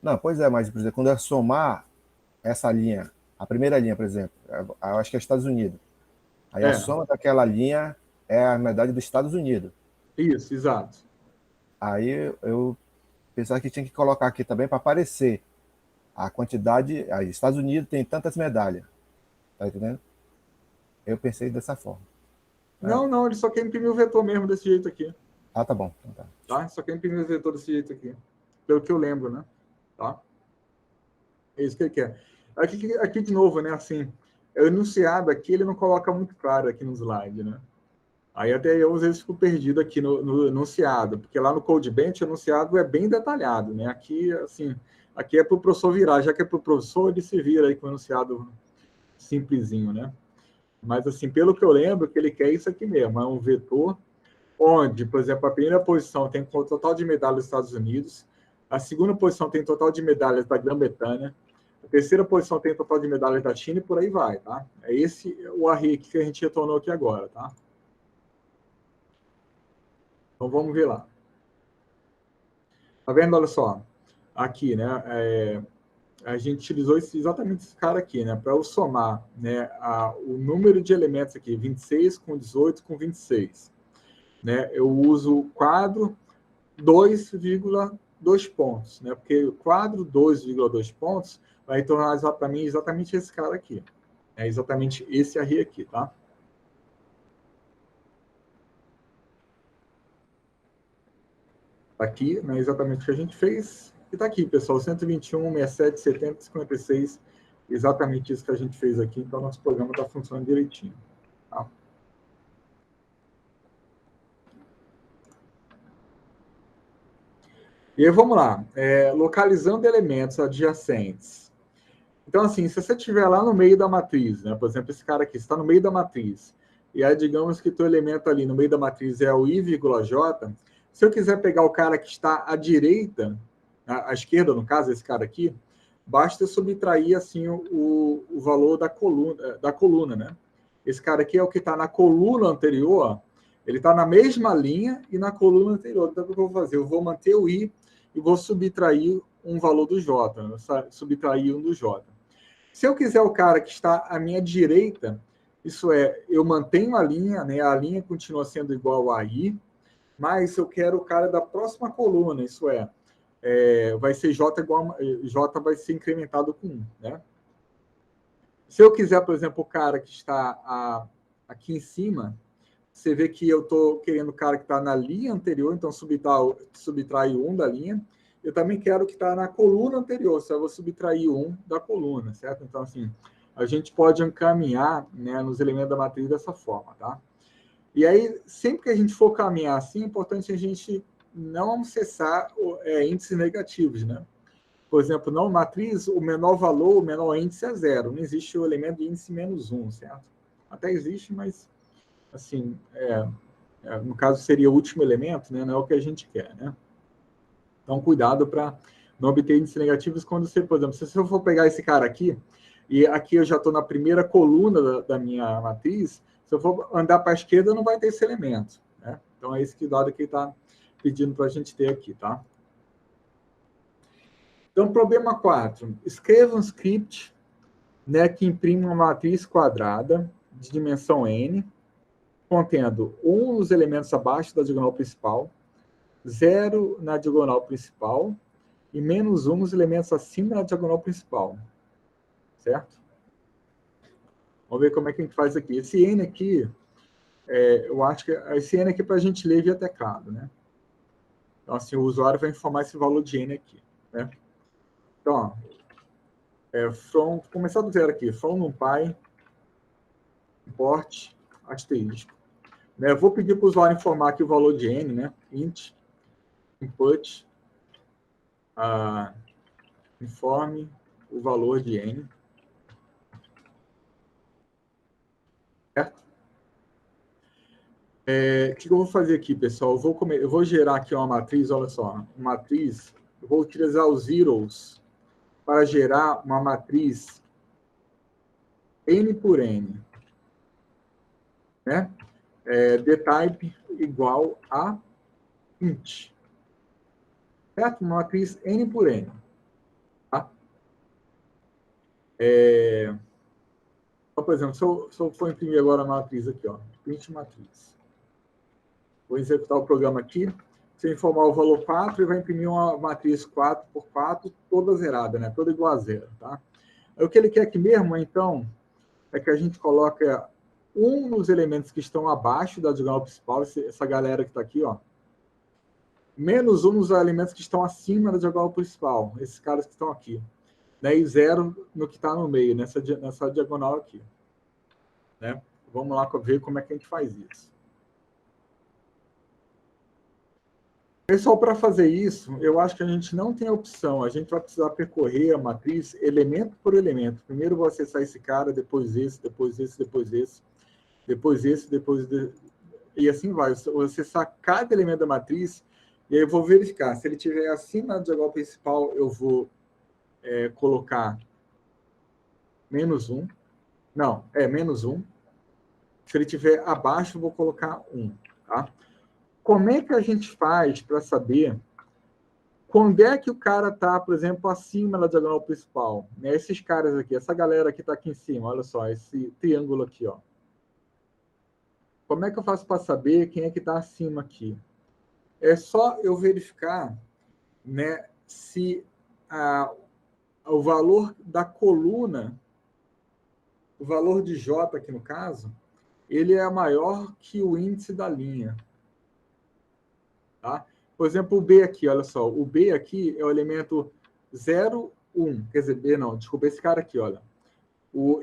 Não, pois é, mas, por exemplo, quando eu somar essa linha, a primeira linha, por exemplo, eu acho que é Estados Unidos. Aí a soma daquela linha é a medalha dos Estados Unidos. Isso, exato. Aí eu pensava que tinha que colocar aqui também para aparecer a quantidade. Aí, Estados Unidos tem tantas medalhas. Tá entendendo? Eu pensei dessa forma. Não, não, ele só quer imprimir o vetor mesmo desse jeito aqui. Ah, tá bom. Então tá. Só quer imprimir o vetor desse jeito aqui. Pelo que eu lembro, né? Tá? É isso que ele quer. Aqui de novo, né? Assim, o enunciado aqui, ele não coloca muito claro aqui no slide, né? Aí até eu, às vezes, fico perdido aqui no enunciado, porque lá no CodeBench o enunciado é bem detalhado, né? Aqui, assim, aqui é para o professor virar, já que é para o professor, ele se vira aí com o enunciado simplesinho, né? Mas, assim, pelo que eu lembro, que ele quer isso aqui mesmo, é um vetor onde, por exemplo, a primeira posição tem o total de medalhas dos Estados Unidos, a segunda posição tem o total de medalhas da Grã-Bretanha, a terceira posição tem o total de medalhas da China e por aí vai, tá? É esse o array que a gente retornou aqui agora, tá? Então, vamos ver lá. Tá vendo? Olha só. Aqui, né? A gente utilizou exatamente esse cara aqui, né? Para eu somar, né, o número de elementos aqui, 26 com 18 com 26. Né? Eu uso o quadro 2,2 pontos, né? Porque o quadro 2,2 pontos vai tornar para mim exatamente esse cara aqui. É exatamente esse array aqui, tá? Aqui, né, exatamente o que a gente fez. E tá aqui, pessoal, 121, 67, 70, 56, exatamente isso que a gente fez aqui. Então, nosso programa está funcionando direitinho. Tá? E aí, vamos lá. Localizando elementos adjacentes. Então, assim, se você estiver lá no meio da matriz, né, por exemplo, esse cara aqui está no meio da matriz, e aí, digamos que o teu elemento ali no meio da matriz é o I,J, se eu quiser pegar o cara que está à direita, à esquerda, no caso, esse cara aqui, basta eu subtrair, assim, o valor da coluna, né? Esse cara aqui é o que está na coluna anterior, ele está na mesma linha e na coluna anterior. Então, o que eu vou fazer? Eu vou manter o I e vou subtrair um valor do J, né? Subtrair um do J. Se eu quiser o cara que está à minha direita, isso é, eu mantenho a linha, né? A linha continua sendo igual a I, mas eu quero o cara da próxima coluna, isso é, vai ser J igual J vai ser incrementado com 1, né? Se eu quiser, por exemplo, o cara que está aqui em cima, você vê que eu estou querendo o cara que está na linha anterior, então subtrai 1 da linha. Eu também quero que está na coluna anterior, só eu vou subtrair 1 da coluna, certo? Então, assim, a gente pode encaminhar, né, nos elementos da matriz dessa forma, tá? E aí, sempre que a gente for caminhar assim, é importante a gente não acessar índices negativos, né? Por exemplo, na matriz, o menor valor, o menor índice é 0. Não existe o elemento de índice menos 1, certo? Até existe, mas, assim, no caso seria o último elemento, né? Não é o que a gente quer, né? Então, cuidado para não obter índices negativos quando você, por exemplo, se eu for pegar esse cara aqui, e aqui eu já estou na primeira coluna da minha matriz, se eu for andar para a esquerda, não vai ter esse elemento, né? Então, é esse cuidado que ele está pedindo para a gente ter aqui, tá? Então, problema 4. Escreva um script, né, que imprime uma matriz quadrada de dimensão n, contendo 1 nos elementos abaixo da diagonal principal, 0 na diagonal principal e menos 1 nos elementos acima da diagonal principal. Certo? Vamos ver como é que a gente faz aqui. Esse n aqui, eu acho que esse n aqui é para a gente ler via teclado, né? Então, assim, o usuário vai informar esse valor de n aqui, né? Então, ó, começar do zero aqui, from NumPy, import, asterisco. Né? Eu vou pedir para o usuário informar aqui o valor de n, né? Int, input, informe o valor de n. Certo? O que eu vou fazer aqui, pessoal? Eu vou gerar aqui uma matriz, olha só, uma matriz, eu vou utilizar os zeros para gerar uma matriz n por n, né? Dtype igual a int, certo? Uma matriz n por n, tá? Então, por exemplo, se eu for imprimir agora a matriz aqui, ó, print matriz. Vou executar o programa aqui. Se eu informar o valor 4, ele vai imprimir uma matriz 4 por 4, toda zerada, né? Toda igual a 0, tá? Aí, o que ele quer aqui mesmo, então, é que a gente coloque 1 nos elementos que estão abaixo da diagonal principal, essa galera que está aqui, ó, menos 1 nos elementos que estão acima da diagonal principal, esses caras que estão aqui, né? E 0 no que está no meio, nessa diagonal aqui, né? Vamos lá ver como é que a gente faz isso. Pessoal, para fazer isso, eu acho que a gente não tem opção. A gente vai precisar percorrer a matriz elemento por elemento. Primeiro vou acessar esse cara, depois esse, depois esse, depois esse. depois esse, e assim vai. Eu vou acessar cada elemento da matriz, e aí eu vou verificar. Se ele estiver acima da diagonal principal, eu vou colocar -1. Não, -1. Se ele estiver abaixo, eu vou colocar 1. Tá? Como é que a gente faz para saber quando é que o cara está, por exemplo, acima da diagonal principal? Né? Esses caras aqui, essa galera que está aqui em cima, olha só, esse triângulo aqui, ó. Como é que eu faço para saber quem é que está acima aqui? É só eu verificar, né, se o valor da coluna, o valor de J aqui no caso, ele é maior que o índice da linha. Tá? Por exemplo, o B aqui, olha só. O B aqui é o elemento 0, 1. Quer dizer, B não, desculpa, esse cara aqui, olha.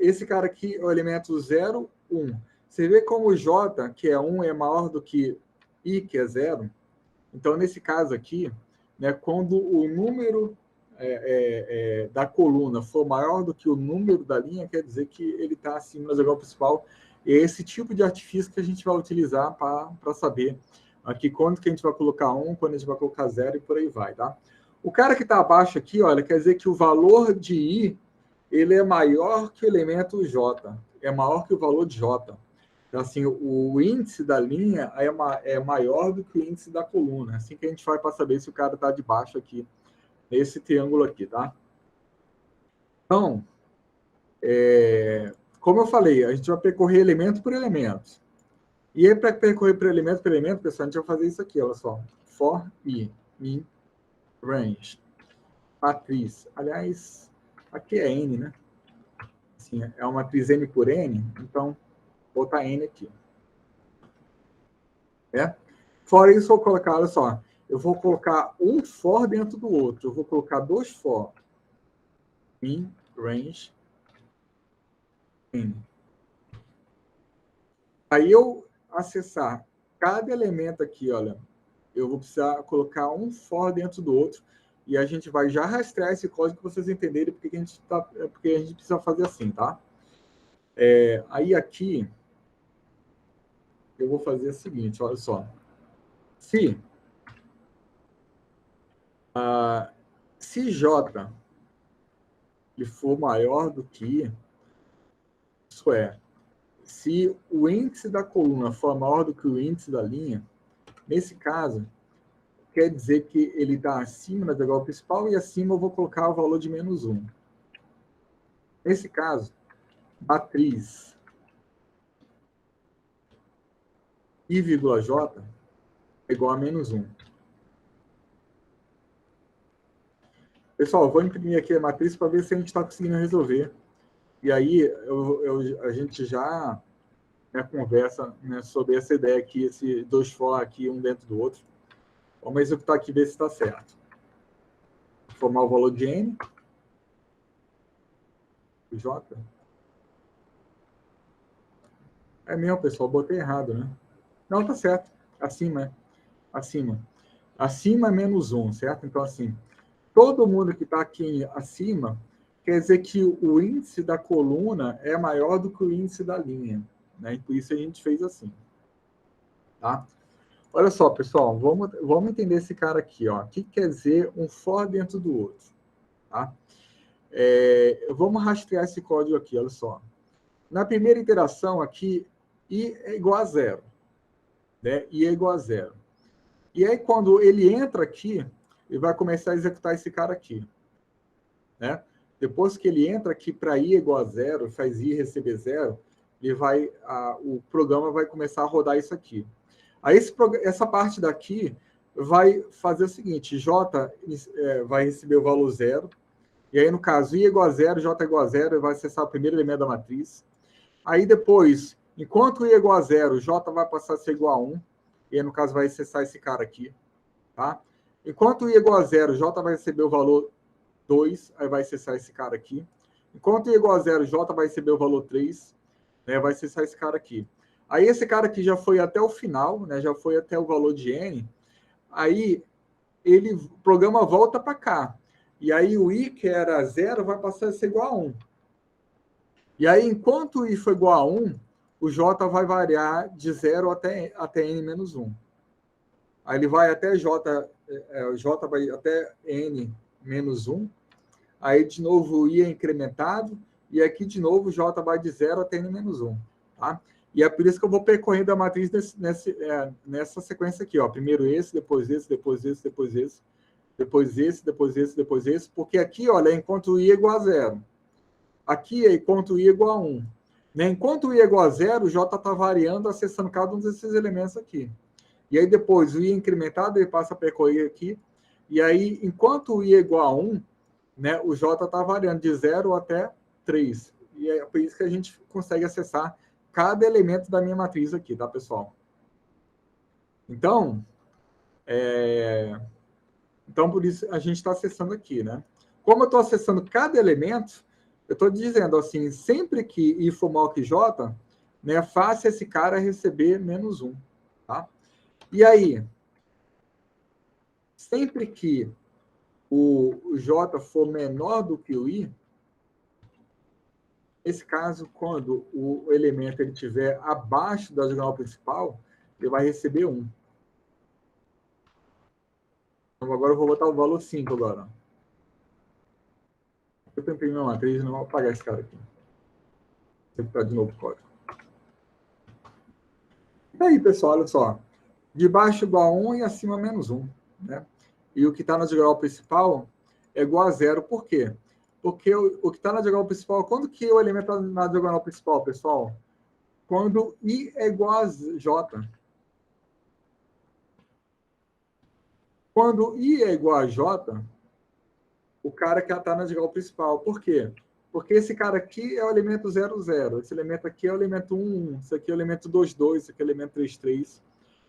Esse cara aqui é o elemento 0, 1. Você vê como o J, que é 1, é maior do que I, que é 0? Então, nesse caso aqui, né, quando o número da coluna for maior do que o número da linha, quer dizer que ele está acima da diagonal principal. E é esse tipo de artifício que a gente vai utilizar para saber aqui quando que a gente vai colocar 1, quando a gente vai colocar 0 e por aí vai, tá? O cara que está abaixo aqui, olha, quer dizer que o valor de I, ele é maior que o elemento J, é maior que o valor de J. Então, assim, o índice da linha é maior do que o índice da coluna. Assim que a gente vai para saber se o cara está de baixo aqui, nesse triângulo aqui, tá? Então, como eu falei, a gente vai percorrer elemento por elemento. E aí, para percorrer por elemento, pessoal, a gente vai fazer isso aqui, olha só. For I, in, range, matriz. Aliás, aqui é N, né? Assim, é uma matriz N por N, então, vou botar N aqui. Fora isso, eu vou colocar, olha só, eu vou colocar um for dentro do outro. Eu vou colocar 2 for. In, range, N. Aí eu acessar cada elemento aqui, olha, eu vou precisar colocar um for dentro do outro, e a gente vai já rastrear esse código para vocês entenderem porque a gente precisa fazer assim, tá? Aí aqui, eu vou fazer o seguinte, olha só. Se J ele for maior do que I, isso é, se o índice da coluna for maior do que o índice da linha, nesse caso, quer dizer que ele está acima da diagonal principal e acima eu vou colocar o valor de -1. Nesse caso, matriz I,J é igual a -1. Pessoal, eu vou imprimir aqui a matriz para ver se a gente está conseguindo resolver. E aí a gente já conversa, né, sobre essa ideia aqui, esse 2 for aqui, um dentro do outro. Vamos executar aqui e ver se está certo. Formar o valor de N. J. É mesmo, pessoal, botei errado, né? Não, tá certo. Acima. Acima é -1, certo? Então, assim, todo mundo que está aqui acima quer dizer que o índice da coluna é maior do que o índice da linha, né? E por isso a gente fez assim. Tá? Olha só, pessoal, vamos entender esse cara aqui, ó. O que quer dizer um for dentro do outro, tá? Vamos rastrear esse código aqui, olha só. Na primeira iteração aqui, I é igual a 0, né? I é igual a 0. E aí, quando ele entra aqui, ele vai começar a executar esse cara aqui, né? Depois que ele entra aqui para I igual a 0, faz I receber 0, o programa vai começar a rodar isso aqui. Aí essa parte daqui vai fazer o seguinte, J vai receber o valor 0, e aí no caso I igual a 0, J igual a 0, ele vai acessar o primeiro elemento da matriz. Aí depois, enquanto I igual a 0, J vai passar a ser igual a 1, e aí no caso vai acessar esse cara aqui, tá? Enquanto I igual a 0, J vai receber o valor 2, aí vai acessar esse cara aqui. Enquanto I igual a 0, J vai receber o valor 3, né, vai acessar esse cara aqui. Aí esse cara aqui já foi até o final, né, já foi até o valor de N, aí o programa volta para cá. E aí o I, que era 0, vai passar a ser igual a 1. E aí, enquanto o I for igual a 1, o J vai variar de 0 até N menos 1. Aí ele vai até J, o J vai até N menos 1. Aí, de novo, o I é incrementado. E aqui, de novo, o J vai de 0 até N menos 1. Tá? E é por isso que eu vou percorrendo a matriz nessa sequência aqui. Ó. Primeiro esse, depois esse, depois esse, depois esse. Depois esse, depois esse, depois esse. Porque aqui, olha, é enquanto I é igual a 0. Aqui é enquanto I é igual a 1. Né? Enquanto I é igual a 0, o J está variando, acessando cada um desses elementos aqui. E aí depois o I é incrementado, ele passa a percorrer aqui. E aí, enquanto o I é igual a 1, né, o J está variando de 0 até 3. E é por isso que a gente consegue acessar cada elemento da minha matriz aqui, tá, pessoal? Então, por isso a gente está acessando aqui, né? Como eu estou acessando cada elemento, eu estou dizendo assim, sempre que I for maior que J, né, faça esse cara receber menos 1, tá? E aí, sempre que o J for menor do que o I, nesse caso, quando o elemento ele estiver abaixo da diagonal principal, ele vai receber 1. Então, agora eu vou botar o valor 5 agora. Eu tentei minha matriz, não vou apagar esse cara aqui. Vou tentar de novo o código. E aí, pessoal, olha só. De baixo igual a 1 e acima menos 1. Né? E o que está na diagonal principal é igual a 0. Por quê? Porque o que está na diagonal principal, quando que o elemento está na diagonal principal, pessoal? Quando I é igual a J. Quando I é igual a J, o cara que está na diagonal principal. Por quê? Porque esse cara aqui é o elemento 0, 0. Esse elemento aqui é o elemento 1, 1. Esse aqui é o elemento 2, 2. Esse aqui é o elemento 3, 3.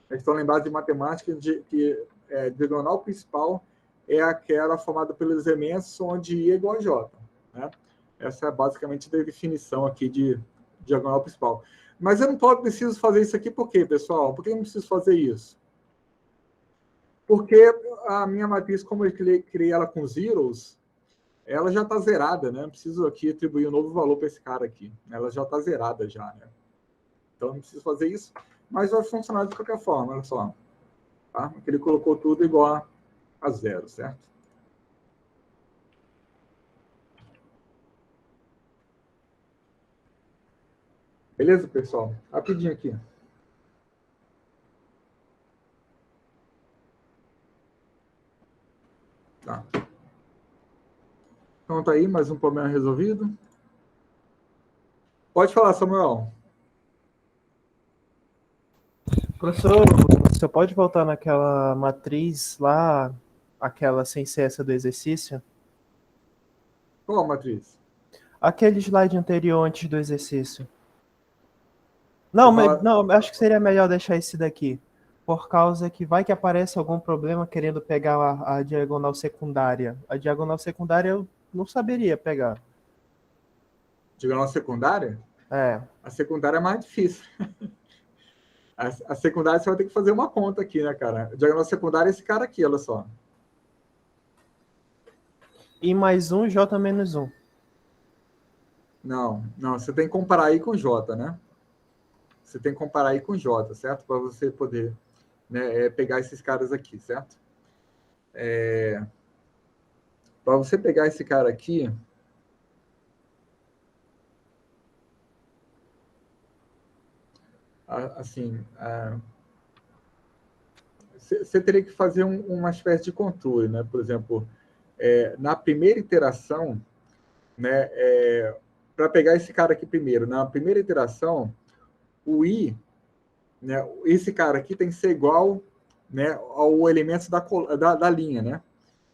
Eles estão lembrados de matemática que diagonal principal é aquela formada pelos elementos onde I é igual a J. Né? Essa é basicamente a definição aqui de diagonal principal. Mas eu não preciso fazer isso aqui por quê, pessoal? Por que eu não preciso fazer isso? Porque a minha matriz, como eu criei ela com zeros, ela já está zerada, né? Não preciso aqui atribuir um novo valor para esse cara aqui. Ela já está zerada já, né? Então não preciso fazer isso, mas vai funcionar de qualquer forma, olha só. Tá? Porque ele colocou tudo igual a 0, certo? Beleza, pessoal? Rapidinho aqui. Tá. Então tá aí, mais um problema resolvido. Pode falar, Samuel. Professor, você pode voltar naquela matriz lá, aquela sem ser essa do exercício? Qual a matriz? Aquele slide anterior antes do exercício. Não, não, acho que seria melhor deixar esse daqui. Por causa que vai que aparece algum problema querendo pegar a diagonal secundária. A diagonal secundária eu não saberia pegar. Diagonal secundária? É. A secundária é mais difícil. A secundária você vai ter que fazer uma conta aqui, né, cara? A diagonal secundária é esse cara aqui, olha só. I mais 1, J menos 1. Não, você tem que comparar aí com J, né? Você tem que comparar aí com J, certo? Para você poder, né, pegar esses caras aqui, certo? Para você pegar esse cara aqui, assim, você teria que fazer uma espécie de controle, né? Por exemplo, na primeira iteração, né, para pegar esse cara aqui primeiro, na primeira iteração, o I, né, esse cara aqui tem que ser igual, né, ao elemento da linha, né?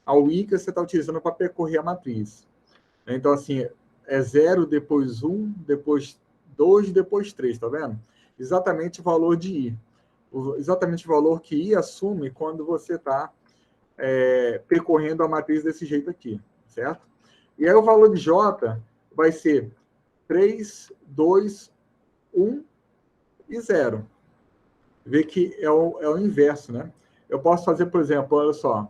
Ao I que você está utilizando para percorrer a matriz. Então, assim, é 0, depois 1, depois 2, depois 3, tá vendo? Exatamente o valor de I. Exatamente o valor que I assume quando você está percorrendo a matriz desse jeito aqui, certo? E aí o valor de J vai ser 3, 2, 1 e 0. Vê que é o inverso, né? Eu posso fazer, por exemplo, olha só.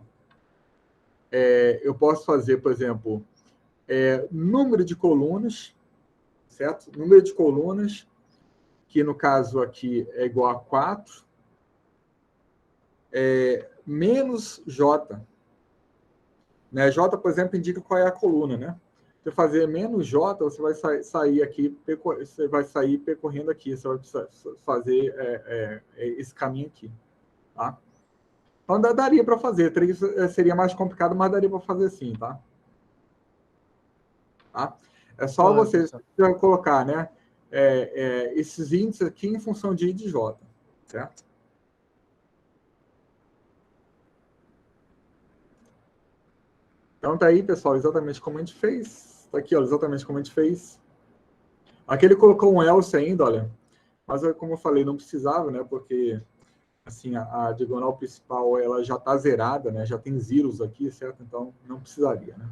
Eu posso fazer, por exemplo, número de colunas, certo? Número de colunas que no caso aqui é igual a 4, menos J. Né? J, por exemplo, indica qual é a coluna, né? Você fazer menos J, você vai sair aqui, você vai sair percorrendo aqui, você vai fazer esse caminho aqui, tá? Então daria para fazer, seria mais complicado, mas daria para fazer sim, tá? É só você colocar, né, esses índices aqui em função de I de J, certo? Então tá aí, pessoal, exatamente como a gente fez. Tá aqui, ó, exatamente como a gente fez. Aqui ele colocou um else ainda, olha. Mas como eu falei, não precisava, né? Porque assim, a diagonal principal ela já está zerada, né? Já tem zeros aqui, certo? Então não precisaria, né?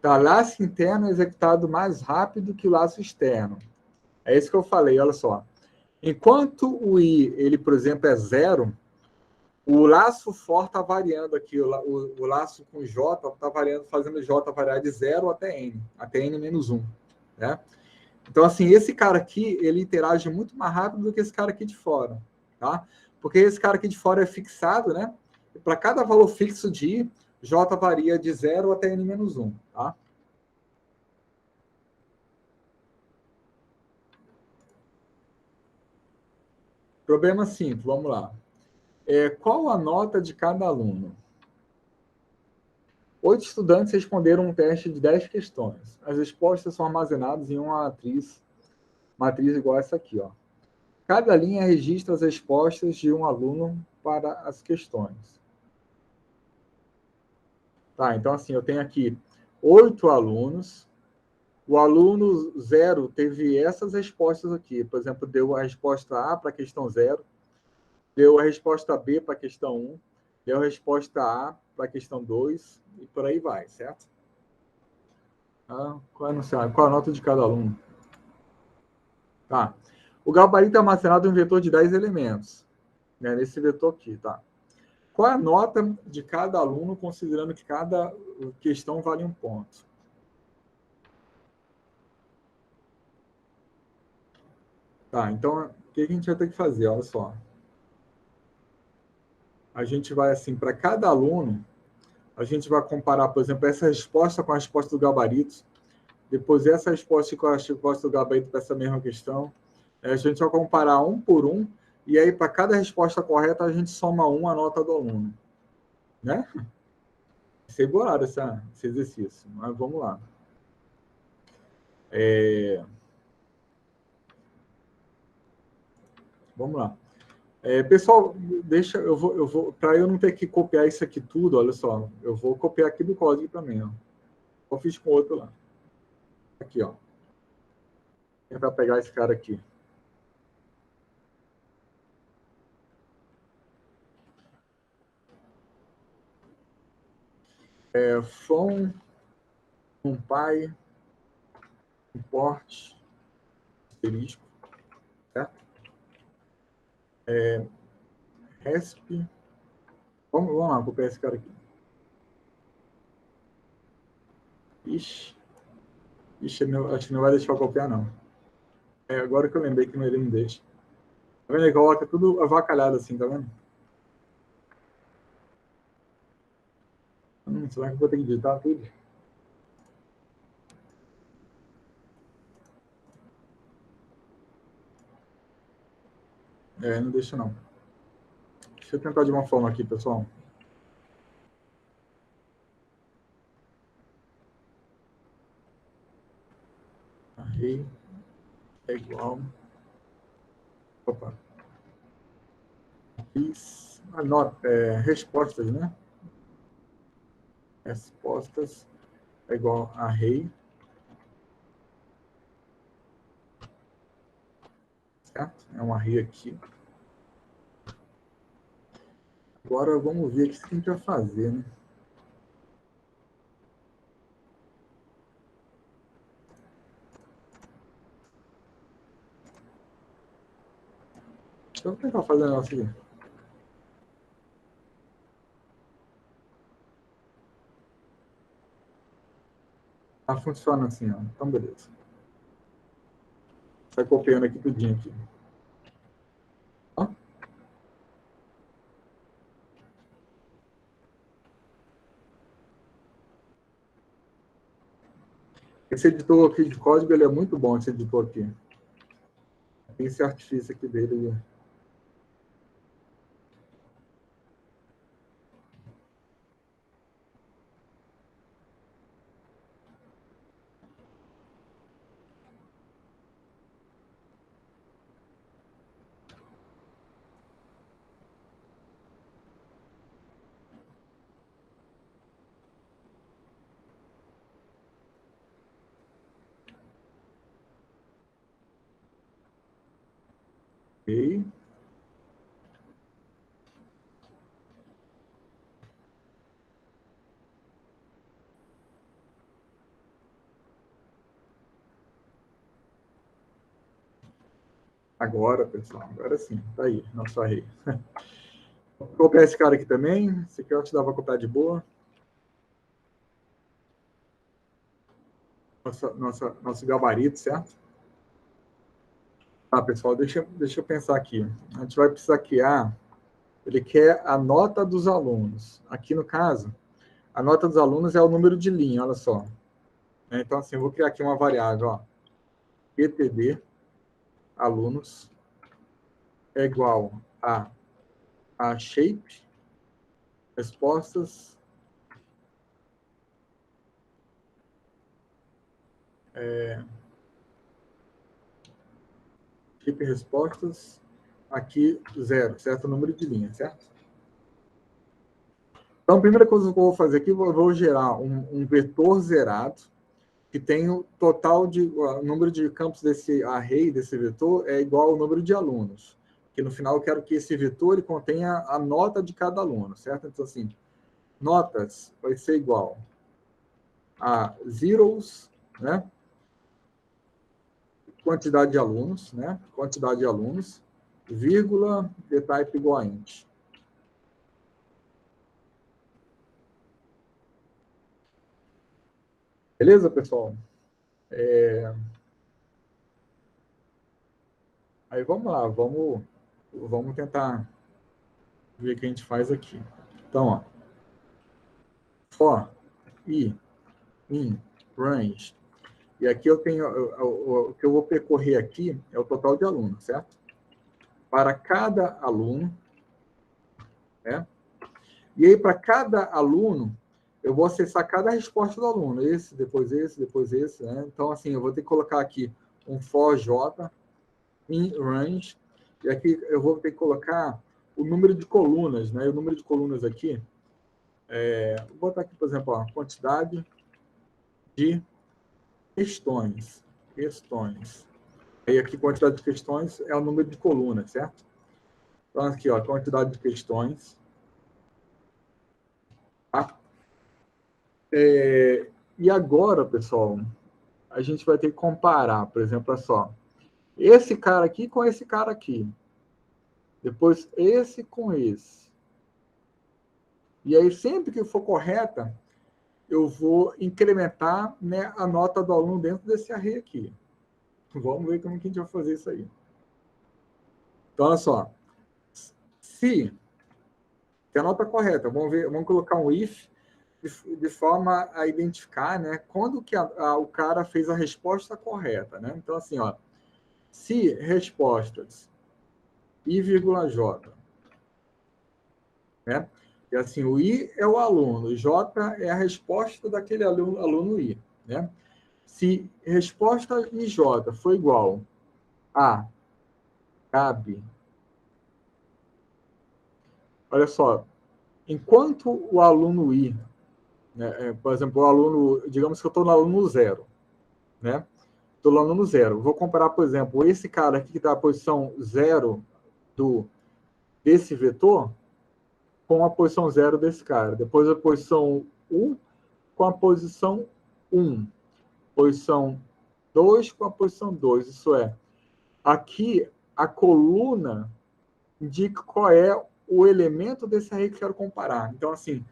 Tá, laço interno é executado mais rápido que o laço externo. É isso que eu falei, olha só. Enquanto o i, ele, por exemplo, é 0, o laço for está variando aqui, o laço com j está variando, fazendo j variar de 0 até n menos 1, né? Então, assim, esse cara aqui, ele interage muito mais rápido do que esse cara aqui de fora, tá? Porque esse cara aqui de fora é fixado, né? Para cada valor fixo de i, j varia de 0 até n menos 1, tá? Problema simples, vamos lá. Qual a nota de cada aluno? 8 estudantes responderam um teste de 10 questões. As respostas são armazenadas em uma matriz igual a essa aqui, ó. Cada linha registra as respostas de um aluno para as questões. Tá, então assim, eu tenho aqui 8 alunos. O aluno 0 teve essas respostas aqui. Por exemplo, deu a resposta A para a questão 0, deu a resposta B para a questão 1, deu a resposta A para a questão 2, e por aí vai, certo? Qual a nota de cada aluno? Tá. O gabarito é armazenado em um vetor de 10 elementos, né, nesse vetor aqui, tá? Qual é a nota de cada aluno, considerando que cada questão vale um ponto? Tá, então, o que a gente vai ter que fazer? Olha só. A gente vai, assim, para cada aluno, a gente vai comparar, por exemplo, essa resposta com a resposta do gabarito, depois essa resposta com a resposta do gabarito para essa mesma questão. A gente vai comparar um por um, e aí, para cada resposta correta, a gente soma a nota do aluno. Né? Sei bolado esse exercício, mas vamos lá. Vamos lá. Pessoal, deixa, eu vou para eu não ter que copiar isso aqui tudo, olha só, eu vou copiar aqui do código também, ó. Eu fiz com outro lá. Aqui, ó. Vou tentar pegar esse cara aqui. From NumPy import asterisco, certo? Resp. Vamos lá, copiar esse cara aqui. Ixi, acho que não vai deixar eu copiar, não. Agora que eu lembrei que ele não deixa. Tá vendo? Ele coloca tudo avacalhado assim, tá vendo? Será que eu vou ter que digitar tudo? Não deixa, não. Deixa eu tentar de uma forma aqui, pessoal. Array é igual. Opa. Fiz respostas, né? Respostas é igual a array. Certo? É um array aqui. Agora vamos ver o que a gente vai fazer, né? Então, vou tentar fazer o negócio aqui. Ah, funciona assim, ó. Então, beleza. Sai copiando aqui tudinho aqui. Ó. Esse editor aqui de código, ele é muito bom, esse editor aqui. Tem esse artifício aqui dele. Ok. Agora, pessoal, agora sim. Tá aí, nosso array. Vou copiar esse cara aqui também. Esse aqui eu te dava copiar de boa. Nosso gabarito, certo? Tá, pessoal, deixa eu pensar aqui. A gente vai precisar criar. Ele quer a nota dos alunos. Aqui, no caso, a nota dos alunos é o número de linha, olha só. Então, assim, eu vou criar aqui uma variável, ó. ETD alunos é igual a shape respostas shape respostas aqui 0, certo? O número de linha, certo? Então, a primeira coisa que eu vou fazer aqui, eu vou gerar um vetor zerado que tem o total de o número de campos desse array, desse vetor, é igual ao número de alunos. Que no final eu quero que esse vetor ele contenha a nota de cada aluno, certo? Então, assim, notas vai ser igual a zeros, né? Quantidade de alunos, né? Quantidade de alunos, vírgula, dtype igual a int. Beleza, pessoal? Aí vamos lá, vamos tentar ver o que a gente faz aqui. Então, ó, for i in range. E aqui eu tenho o que eu vou percorrer aqui é o total de alunos, certo? Para cada aluno, né? E aí, para cada aluno, eu vou acessar cada resposta do aluno. Esse, depois esse, depois esse. Né? Então, assim, eu vou ter que colocar aqui um for j in range. E aqui eu vou ter que colocar o número de colunas. Né? E o número de colunas aqui, vou botar aqui, por exemplo, a quantidade de questões. Aí aqui, quantidade de questões é o número de colunas, certo? Então, aqui, ó, quantidade de questões. Tá? E agora, pessoal, a gente vai ter que comparar, por exemplo, olha só, esse cara aqui com esse cara aqui. Depois esse com esse. E aí, sempre que for correta, eu vou incrementar, né, a nota do aluno dentro desse array aqui. Vamos ver como que a gente vai fazer isso aí. Então, olha só. Se a nota correta, vamos colocar um if de forma a identificar, né, quando que o cara fez a resposta correta, né? Então, assim, ó, se respostas i, j, né? E assim, o i é o aluno, o j é a resposta daquele aluno i, né? Se resposta i, j foi igual a cabe, olha só, enquanto o aluno i, né, por exemplo, o aluno, digamos que eu estou no aluno 0, né? Estou no aluno 0. Vou comparar, por exemplo, esse cara aqui que está na posição 0 desse vetor com a posição 0 desse cara. Depois a posição 1 com a posição 1. Posição 2 com a posição 2. Isso é, aqui a coluna indica qual é o elemento desse array que eu quero comparar. Então, assim,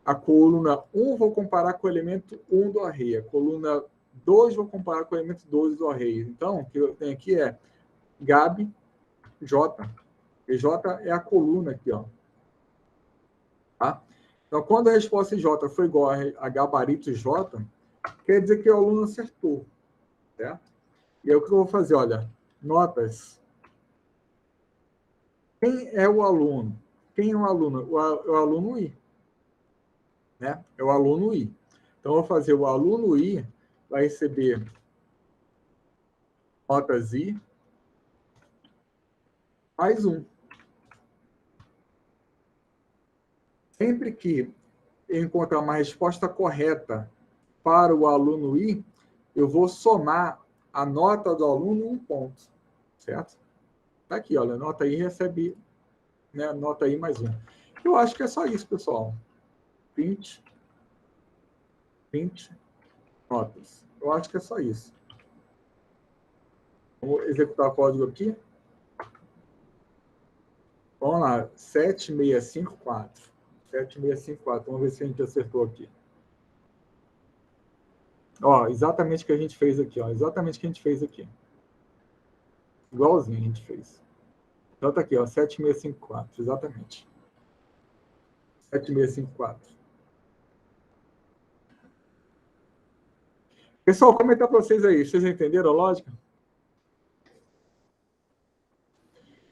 A coluna 1 vou comparar com o elemento 1 do array. A coluna 2 vou comparar com o elemento 2 do array. Então, o que eu tenho aqui é Gab J. E J é a coluna aqui, ó. Tá? Então, quando a resposta J foi igual a gabarito J, quer dizer que o aluno acertou. Certo? E aí o que eu vou fazer? Olha, notas. Quem é o aluno? Quem é o aluno? O aluno I. Né? É o aluno I. Então, eu vou fazer o aluno I vai receber notas I mais 1. Sempre que eu encontrar uma resposta correta para o aluno I, eu vou somar a nota do aluno 1 ponto. Certo? Tá aqui, olha, nota I recebe, né, nota I mais 1. Eu acho que é só isso, pessoal. 20 notas. Eu acho que é só isso. Vamos executar o código aqui. Vamos lá, 7654. 7654. Vamos ver se a gente acertou aqui. Ó, exatamente o que a gente fez aqui, ó. Exatamente o que a gente fez aqui. Igualzinho a gente fez. Então tá aqui, ó, 7654, exatamente. 7654. Pessoal, comentar para vocês aí. Vocês entenderam a lógica?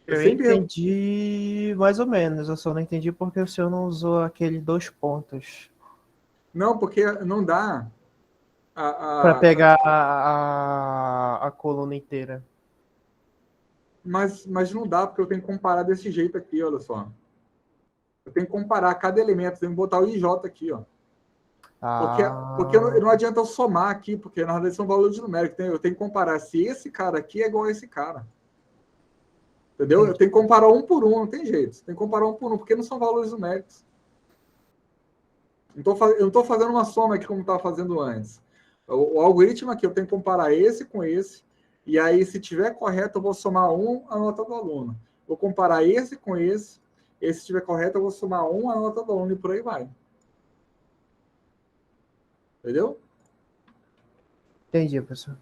Eu entendi mais ou menos. Eu só não entendi porque o senhor não usou aquele 2 pontos. Não, porque não dá para pegar a coluna inteira. Mas não dá, porque eu tenho que comparar desse jeito aqui, olha só. Eu tenho que comparar cada elemento, tenho que botar o IJ aqui, ó. Porque não adianta eu somar aqui, porque na verdade são valores numéricos. Eu tenho que comparar se esse cara aqui é igual a esse cara. Entendeu? Eu tenho que comparar um por um, não tem jeito. Tem que comparar um por um, porque não são valores numéricos. Eu não estou fazendo uma soma aqui como estava fazendo antes. O algoritmo aqui, eu tenho que comparar esse com esse, e aí, se tiver correto, eu vou somar 1 a nota do aluno. Vou comparar esse com esse, e se estiver correto, eu vou somar 1 a nota do aluno, e por aí vai. Entendeu? Entendi, professor.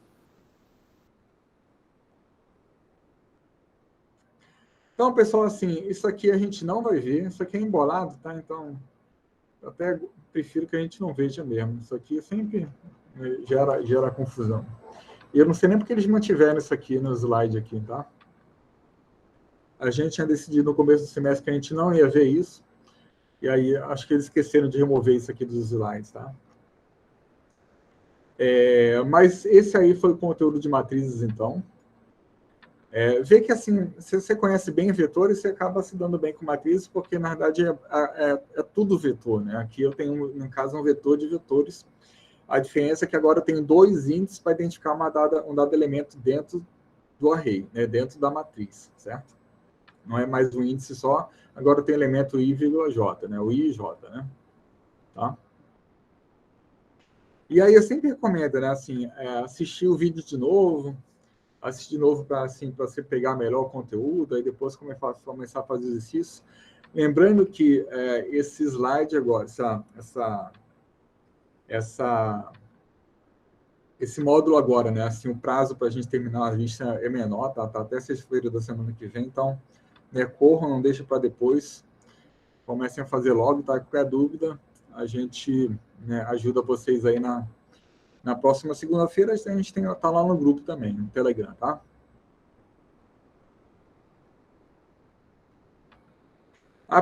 Então, pessoal, assim, isso aqui a gente não vai ver, isso aqui é embolado, tá? Então, eu até prefiro que a gente não veja mesmo. Isso aqui sempre gera confusão. E eu não sei nem porque eles mantiveram isso aqui no slide aqui, tá? A gente tinha decidido no começo do semestre que a gente não ia ver isso, e aí acho que eles esqueceram de remover isso aqui dos slides, tá? Mas esse aí foi o conteúdo de matrizes, então. Vê que, assim, se você conhece bem vetores, você acaba se dando bem com matrizes, porque, na verdade, é tudo vetor, né? Aqui eu tenho, no caso, um vetor de vetores. A diferença é que agora eu tenho 2 índices para identificar um dado elemento dentro do array, né? Dentro da matriz, certo? Não é mais um índice só, agora tem elemento I, J, né? O I e J, né? Tá? E aí eu sempre recomendo, né? Assim, assistir o vídeo de novo, assistir de novo para assim, você pegar melhor o conteúdo, aí depois começar a fazer exercício. Lembrando que esse slide agora, esse módulo agora, né? Assim, o prazo para a gente terminar a lista é menor, tá até sexta-feira da semana que vem, então, né, corram, não deixem para depois, comecem a fazer logo, tá? Qualquer dúvida, a gente, né, ajuda vocês aí na próxima segunda-feira, a gente tá lá no grupo também, no Telegram, tá?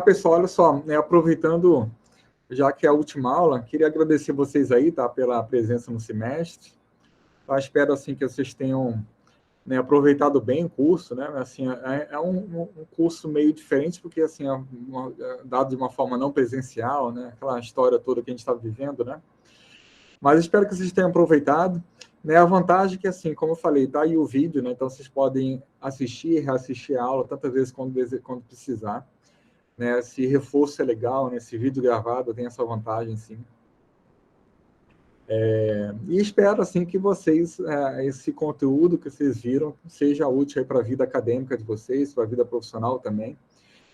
Pessoal, olha só, né, aproveitando, já que é a última aula, queria agradecer vocês aí, tá, pela presença no semestre. Tá? Espero, assim, que vocês tenham, né, aproveitado bem o curso, né? Assim, é um curso meio diferente, porque, assim, é dado de uma forma não presencial, né? Aquela história toda que a gente está vivendo, né? Mas espero que vocês tenham aproveitado. Né? A vantagem é que, assim, como eu falei, tá aí o vídeo, né? Então vocês podem assistir, reassistir a aula tantas vezes quando precisar. Né? Esse reforço é legal, né? Esse vídeo gravado tem essa vantagem, sim. E espero, assim, que vocês, esse conteúdo que vocês viram, seja útil para a vida acadêmica de vocês, para a vida profissional também.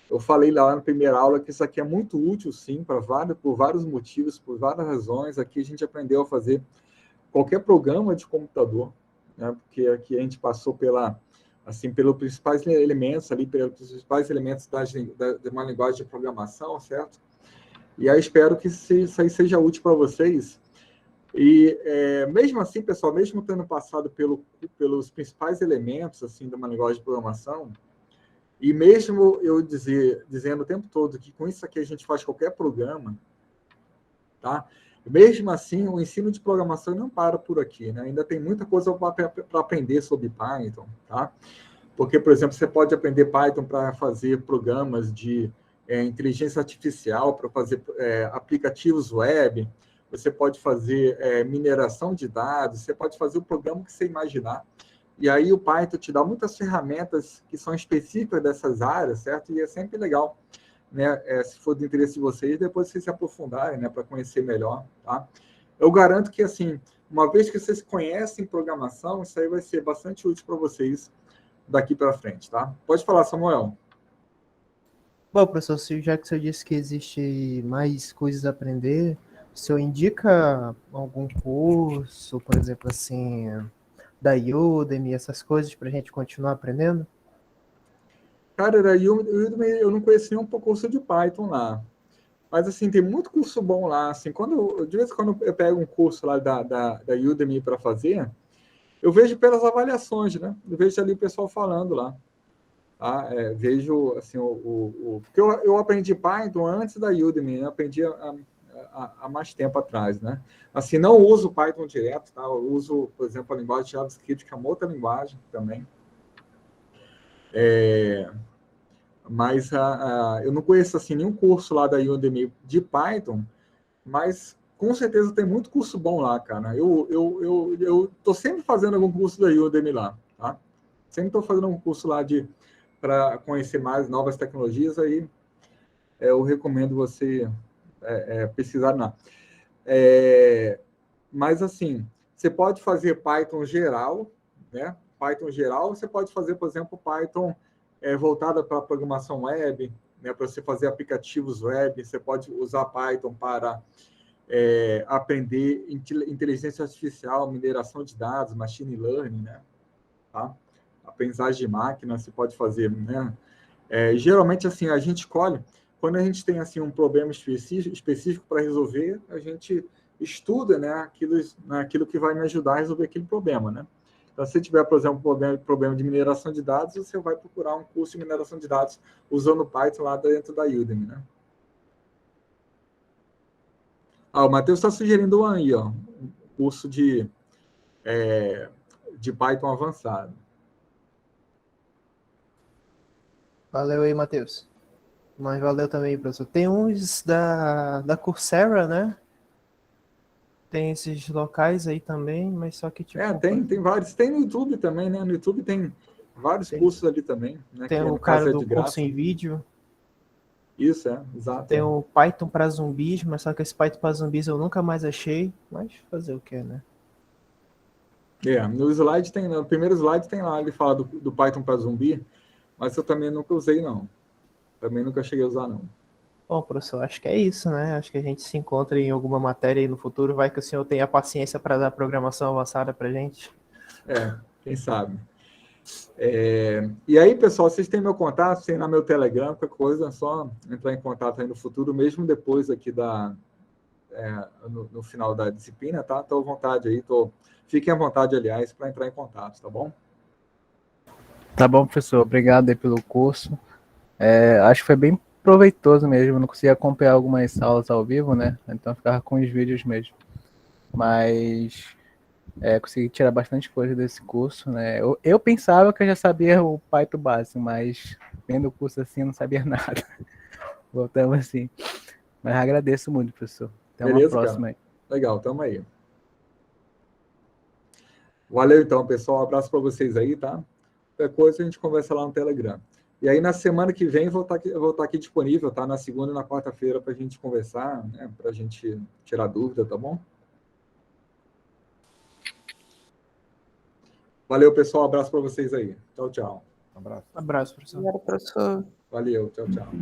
Eu falei lá na primeira aula que isso aqui é muito útil, sim, por vários motivos, por várias razões. Aqui a gente aprendeu a fazer qualquer programa de computador, né? Porque aqui a gente passou pelos principais elementos ali, pelos principais elementos de uma linguagem de programação, certo? E aí espero que isso aí seja útil para vocês. E mesmo assim, pessoal, mesmo tendo passado pelos principais elementos assim de uma linguagem de programação, e mesmo eu dizendo o tempo todo que com isso aqui a gente faz qualquer programa, tá? Mesmo assim, o ensino de programação não para por aqui, né? Ainda tem muita coisa para aprender sobre Python, tá? Porque, por exemplo, você pode aprender Python para fazer programas de inteligência artificial, para fazer aplicativos web, você pode fazer mineração de dados, você pode fazer o programa que você imaginar. E aí o Python te dá muitas ferramentas que são específicas dessas áreas, certo? E é sempre legal, né? Se for do interesse de vocês, depois vocês se aprofundarem, né? Para conhecer melhor, tá? Eu garanto que, assim, uma vez que vocês conhecem programação, isso aí vai ser bastante útil para vocês daqui para frente, tá? Pode falar, Samuel. Bom, professor, já que o senhor disse que existe mais coisas a aprender, o senhor indica algum curso, por exemplo, assim, da Udemy, essas coisas, para a gente continuar aprendendo? Cara, eu não conheci nenhum curso de Python lá. Mas, assim, tem muito curso bom lá. Assim, de vez em quando eu pego um curso lá da Udemy para fazer, eu vejo pelas avaliações, né? Eu vejo ali o pessoal falando lá. Tá? Vejo, assim, porque eu aprendi Python antes da Udemy, eu aprendi há mais tempo atrás, né? Assim, não uso Python direto, tá? Eu uso, por exemplo, a linguagem JavaScript, que é uma outra linguagem também. Mas eu não conheço, assim, nenhum curso lá da Udemy de Python, mas com certeza tem muito curso bom lá, cara. Eu tô sempre fazendo algum curso da Udemy lá, tá? Sempre estou fazendo um curso lá para conhecer mais novas tecnologias, aí eu recomendo você pesquisar lá. Mas, assim, você pode fazer Python geral, né? Python geral, você pode fazer, por exemplo, Python voltada para programação web, né? Para você fazer aplicativos web, você pode usar Python para aprender inteligência artificial, mineração de dados, machine learning, né? Tá? Aprendizagem de máquina, você pode fazer, né? Geralmente, assim, a gente escolhe, quando a gente tem, assim, um problema específico para resolver, a gente estuda, né, aquilo que vai me ajudar a resolver aquele problema, né? Então, se tiver, por exemplo, problema de mineração de dados, você vai procurar um curso de mineração de dados usando Python lá dentro da Udemy, né? O Matheus está sugerindo um aí, ó, um curso de Python avançado. Valeu aí, Matheus. Mas valeu também, professor. Tem uns da Coursera, né? Tem esses locais aí também, mas só que tipo. Tem vários. Tem no YouTube também, né? No YouTube tem vários cursos ali também, né? Tem Que o no caso cara é do de curso graça. em vídeo. Isso, exato. Tem o Python para zumbis, mas só que esse Python para zumbis eu nunca mais achei. Mas fazer o que, né? No slide no primeiro slide tem lá, ele fala do Python para zumbi, mas eu também nunca usei, não. Também nunca cheguei a usar, não. Bom, professor, acho que é isso, né? Acho que a gente se encontra em alguma matéria aí no futuro. Vai que o senhor tenha paciência para dar programação avançada para gente. Quem sabe. E aí, pessoal, vocês têm meu contato, tem lá meu Telegram, qualquer coisa, é só entrar em contato aí no futuro, mesmo depois aqui no final da disciplina, tá? Estou à vontade aí, fiquem à vontade, aliás, para entrar em contato, tá bom? Tá bom, professor. Obrigado aí pelo curso. Acho que foi bem proveitoso mesmo. Eu não conseguia acompanhar algumas aulas ao vivo, né? Então eu ficava com os vídeos mesmo. Mas consegui tirar bastante coisa desse curso, né? Eu pensava que eu já sabia o Python básico, mas vendo o curso assim eu não sabia nada. Voltamos assim. Mas agradeço muito, professor. Até uma próxima aí. Legal, tamo aí. Valeu, então, pessoal. Um abraço para vocês aí, tá? Qualquer coisa a gente conversa lá no Telegram. E aí, na semana que vem, eu vou estar aqui disponível, tá? Na segunda e na quarta-feira, para a gente conversar, né? Para a gente tirar dúvida, tá bom? Valeu, pessoal. Um abraço para vocês aí. Tchau, tchau. Um abraço. Abraço, professor. Obrigada, professor. Valeu, tchau, tchau.